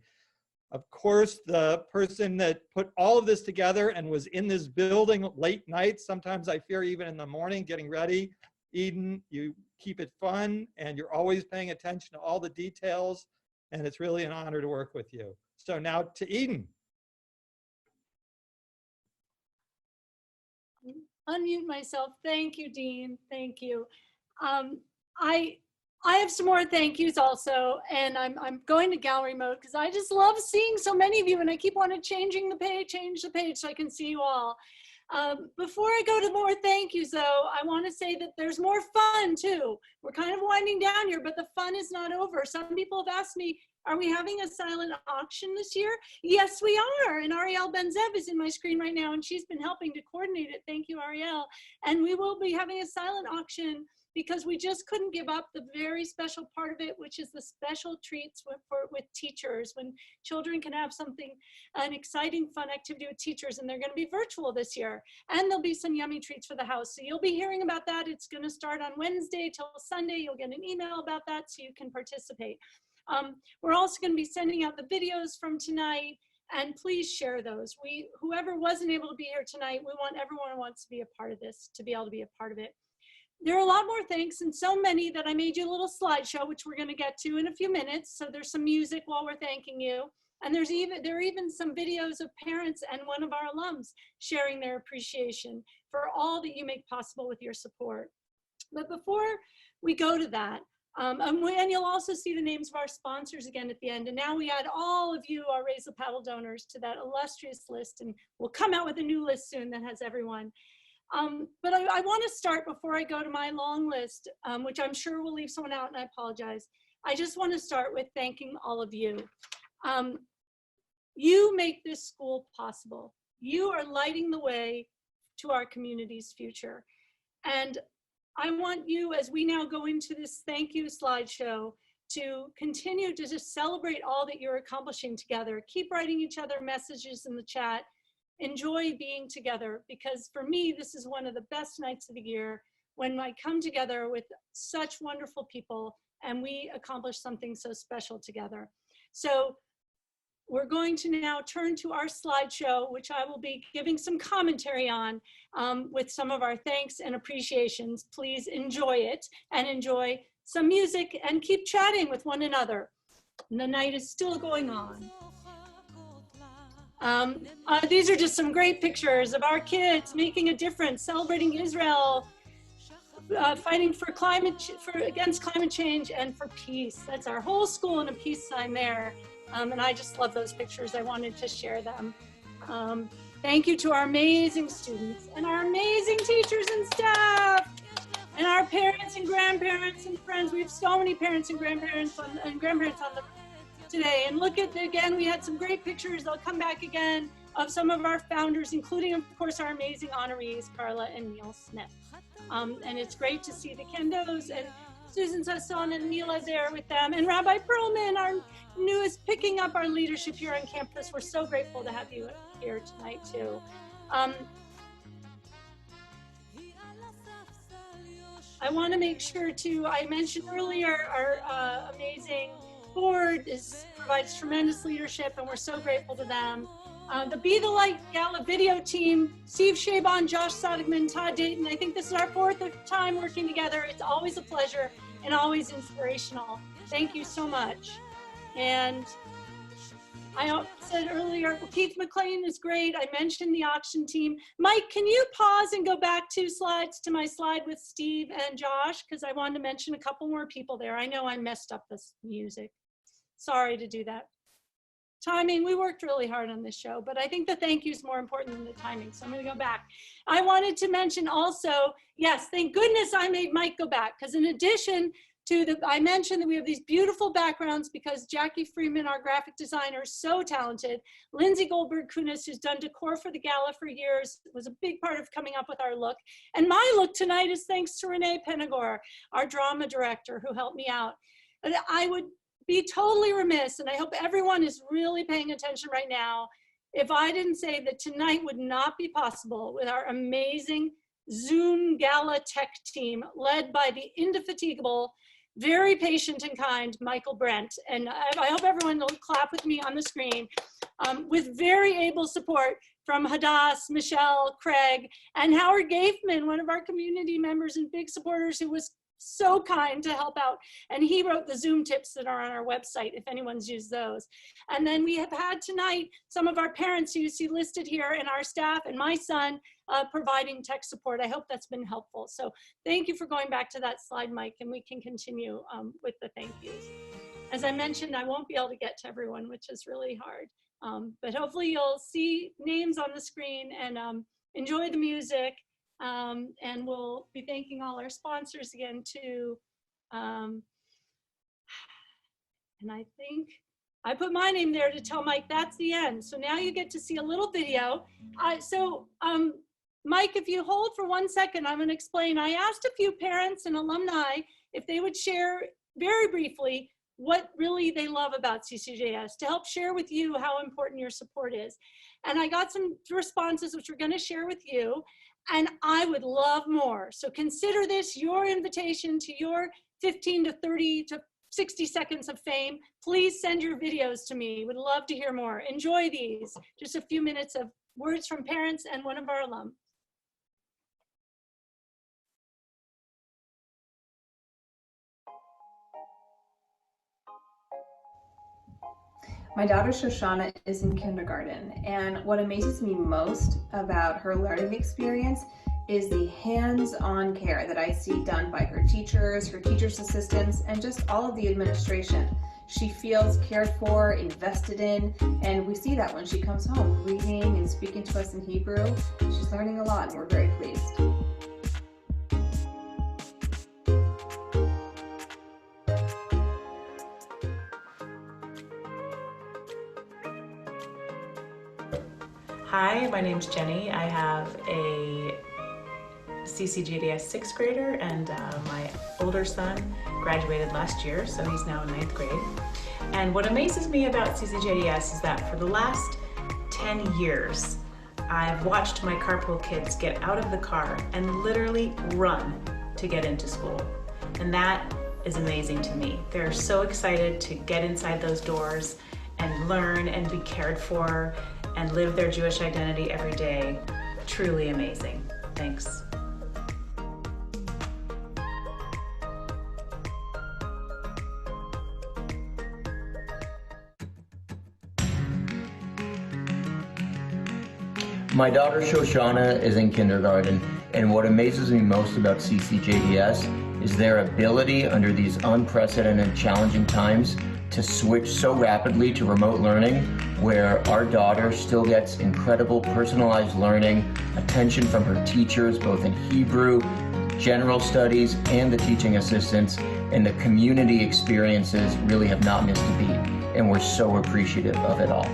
Speaker 4: Of course, the person that put all of this together and was in this building late nights, sometimes I fear even in the morning, getting ready. Eden, you keep it fun and you're always paying attention to all the details, and it's really an honor to work with you. So now to Eden.
Speaker 1: Unmute myself. Thank you, Dean. Thank you. I have some more thank yous also, and I'm going to gallery mode because I just love seeing so many of you, and I keep wanting to change the page so I can see you all. Before I go to more thank yous though, I want to say that there's more fun too. We're kind of winding down here, but the fun is not over. Some people have asked me, are we having a silent auction this year? Yes, we are. And Ariel Benzev is in my screen right now, and she's been helping to coordinate it. Thank you, Ariel. And we will be having a silent auction because we just couldn't give up the very special part of it, which is the special treats with teachers, when children can have something, an exciting, fun activity with teachers, and they're going to be virtual this year. And there'll be some yummy treats for the house. So you'll be hearing about that. It's going to start on Wednesday till Sunday. You'll get an email about that so you can participate. We're also going to be sending out the videos from tonight, and please share those. Whoever wasn't able to be here tonight, we want everyone who wants to be a part of this to be able to be a part of it. There are a lot more thanks, and so many that I made you a little slideshow, which we're going to get to in a few minutes. So there's some music while we're thanking you. And there are even some videos of parents and one of our alums sharing their appreciation for all that you make possible with your support. But before we go to that, and you'll also see the names of our sponsors again at the end. And now we add all of you, our Raise the Paddle donors, to that illustrious list. And we'll come out with a new list soon that has everyone. But I want to start before I go to my long list, which I'm sure will leave someone out, and I apologize. I just want to start with thanking all of you. You make this school possible. You are lighting the way to our community's future. And I want you, as we now go into this thank you slideshow, to continue to just celebrate all that you're accomplishing together. Keep writing each other messages in the chat. Enjoy being together, because for me, this is one of the best nights of the year when I come together with such wonderful people and we accomplish something so special together. So we're going to now turn to our slideshow, which I will be giving some commentary on with some of our thanks and appreciations. Please enjoy it and enjoy some music and keep chatting with one another. And the night is still going on. These are just some great pictures of our kids making a difference, celebrating Israel, fighting for against climate change and for peace. That's our whole school in a peace sign there. And I just love those pictures. I wanted to share them. Thank you to our amazing students and our amazing teachers and staff and our parents and grandparents and friends. We have so many parents and grandparents on the today. And look at, again, we had some great pictures. They'll come back again of some of our founders, including, of course, our amazing honorees, Karla and Neil Smith. And it's great to see the Kendos and Susan Sasson and Mila there with them. And Rabbi Perlman, our newest, picking up our leadership here on campus. We're so grateful to have you here tonight, too. I want to make sure to, I mentioned earlier our amazing board provides tremendous leadership, and we're so grateful to them. The Be the Light Gala video team, Steve Shaban, Josh Sodigman, Todd Dayton. I think this is our 4th time working together. It's always a pleasure and always inspirational. Thank you so much. And I said earlier, Keith McLean is great. I mentioned the auction team. Mike, can you pause and go back 2 slides to my slide with Steve and Josh? Because I wanted to mention a couple more people there. I know I messed up this music. Sorry to do that. Timing, we worked really hard on this show, but I think the thank you is more important than the timing. So I'm going to go back. I wanted to mention also, yes, thank goodness I made Mike go back, because in addition to I mentioned that we have these beautiful backgrounds because Jackie Freeman, our graphic designer, is so talented. Lindsay Goldberg-Kunis, who's done decor for the gala for years, was a big part of coming up with our look. And my look tonight is thanks to Renee Penagor, our drama director, who helped me out. And I would be totally remiss, and I hope everyone is really paying attention right now, if I didn't say that tonight would not be possible with our amazing Zoom Gala tech team led by the indefatigable, very patient and kind Michael Brent. And I hope everyone will clap with me on the screen, with very able support from Hadass, Michelle, Craig, and Howard Gaifman, one of our community members and big supporters, who was so kind to help out. And he wrote the Zoom tips that are on our website, if anyone's used those. And then we have had tonight some of our parents who you see listed here, and our staff, and my son providing tech support. I hope that's been helpful. So thank you for going back to that slide, Mike, and we can continue with the thank yous. As I mentioned, I won't be able to get to everyone, which is really hard. But hopefully you'll see names on the screen and enjoy the music. And we'll be thanking all our sponsors again too. And I think I put my name there to tell Mike that's the end. So now you get to see a little video. Mike, if you hold for 1 second, I'm going to explain. I asked a few parents and alumni if they would share very briefly what really they love about CCJDS to help share with you how important your support is. And I got some responses which we're going to share with you. And I would love more. So consider this your invitation to your 15 to 30 to 60 seconds of fame. Please send your videos to me. Would love to hear more. Enjoy these. Just a few minutes of words from parents and one of our alum.
Speaker 8: My daughter Shoshana is in kindergarten, and what amazes me most about her learning experience is the hands-on care that I see done by her teachers assistants, and just all of the administration. She feels cared for, invested in, and we see that when she comes home, reading and speaking to us in Hebrew. She's learning a lot, and we're very pleased.
Speaker 9: Hi, my name's Jenny. I have a CCJDS 6th grader, and my older son graduated last year, so he's now in 9th grade. And what amazes me about CCJDS is that for the last 10 years, I've watched my carpool kids get out of the car and literally run to get into school. And that is amazing to me. They're so excited to get inside those doors and learn and be cared for and live their Jewish identity every day. Truly amazing. Thanks.
Speaker 10: My daughter Shoshana is in kindergarten, and what amazes me most about CCJDS is their ability under these unprecedented challenging times to switch so rapidly to remote learning, where our daughter still gets incredible personalized learning, attention from her teachers, both in Hebrew, general studies, and the teaching assistants, and the community experiences really have not missed a beat, and we're so appreciative of it all.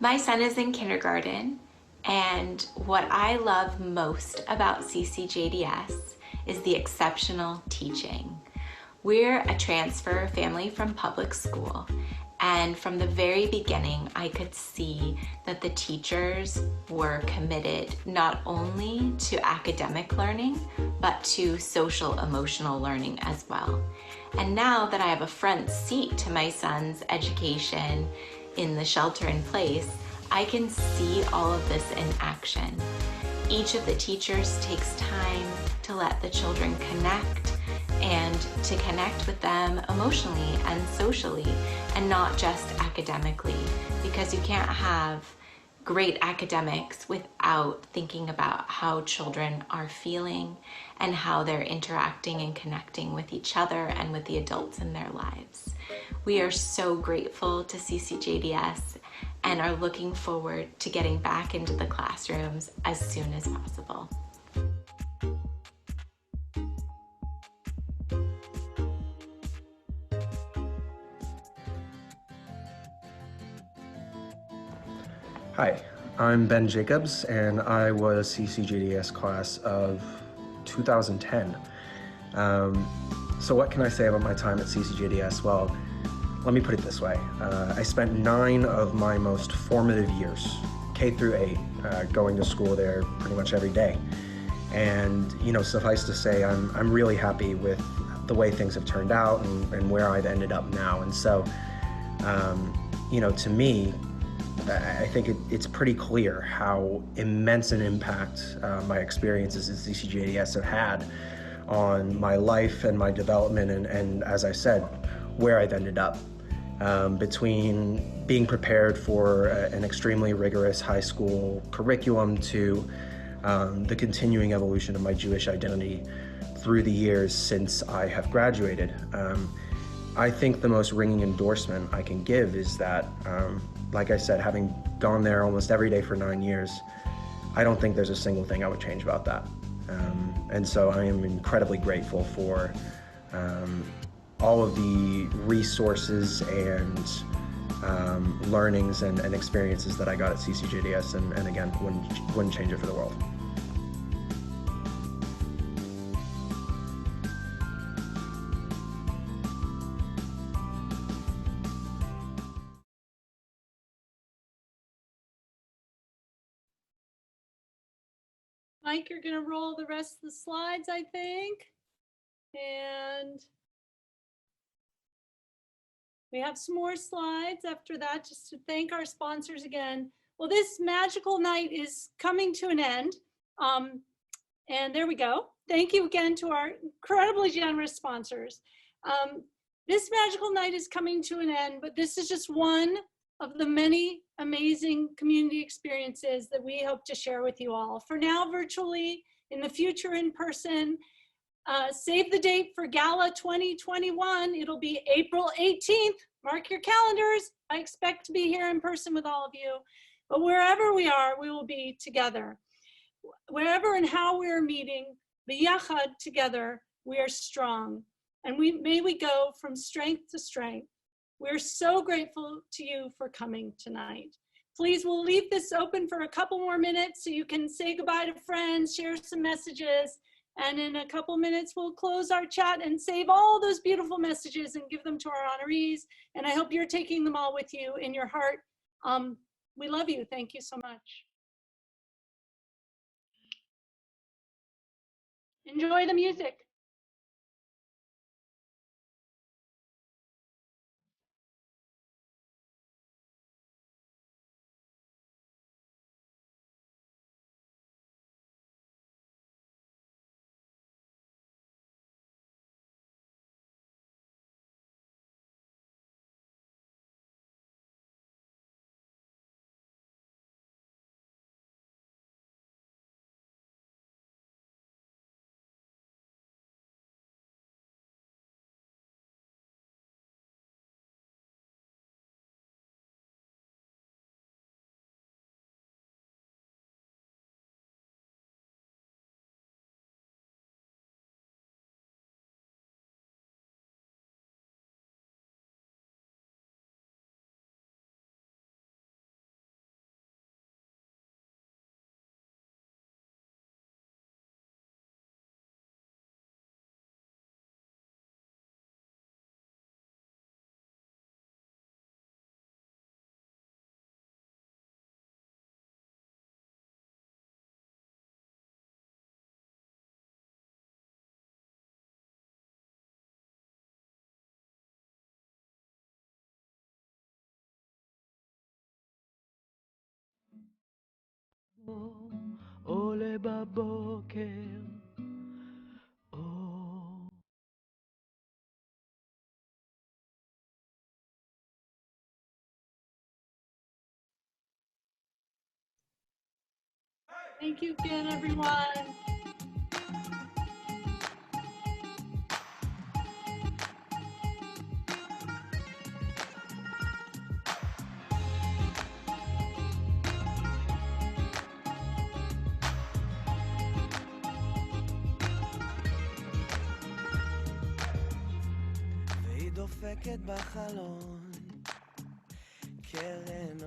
Speaker 24: My son is in kindergarten, and what I love most about CCJDS is the exceptional teaching. We're a transfer family from public school, And from the very beginning, I could see that the teachers were committed not only to academic learning, but to social emotional learning as well. And now that I have a front seat to my son's education in the shelter in place, I can see all of this in action. Each of the teachers takes time to let the children connect and to connect with them emotionally and socially and not just academically, because you can't have great academics without thinking about how children are feeling and how they're interacting and connecting with each other and with the adults in their lives. We are so grateful to CCJDS and are looking forward to getting back into the classrooms as soon as possible.
Speaker 2: Hi, I'm Ben Jacobs, and I was CCJDS class of 2010. So what can I say about my time at CCJDS? Well, let me put it this way. I spent 9 of my most formative years, K through 8, going to school there pretty much every day. And, you know, suffice to say, I'm really happy with the way things have turned out and where I've ended up now. And so, you know, to me, I think it's pretty clear how immense an impact my experiences at CCJDS have had on my life and my development and as I said, where I've ended up. Between being prepared for an extremely rigorous high school curriculum to the continuing evolution of my Jewish identity through the years since I have graduated. I think the most ringing endorsement I can give is that, like I said, having gone there almost every day for 9 years, I don't think there's a single thing I would change about that. And so I am incredibly grateful for all of the resources and learnings and experiences that I got at CCJDS, and again, wouldn't change it for the world.
Speaker 1: Mike, you're going to roll the rest of the slides, I think. And we have some more slides after that, just to thank our sponsors again. Well, this magical night is coming to an end. And there we go. Thank you again to our incredibly generous sponsors. This magical night is coming to an end, but this is just one of the many amazing community experiences that we hope to share with you all. For now, virtually, in the future, in person. Save the date for Gala 2021. It'll be April 18th. Mark your calendars. I expect to be here in person with all of you. But wherever we are, we will be together. Wherever and how we're meeting, b'yachad, together, we are strong. And may we go from strength to strength. We're so grateful to you for coming tonight. Please, we'll leave this open for a couple more minutes so you can say goodbye to friends, share some messages, and in a couple minutes, we'll close our chat and save all those beautiful messages and give them to our honorees. And I hope you're taking them all with you in your heart. We love you. Thank you so much. Enjoy the music.
Speaker 11: עולה בבוקר.
Speaker 1: Thank you again, everyone.
Speaker 11: והיא דופקת בחלון, קרן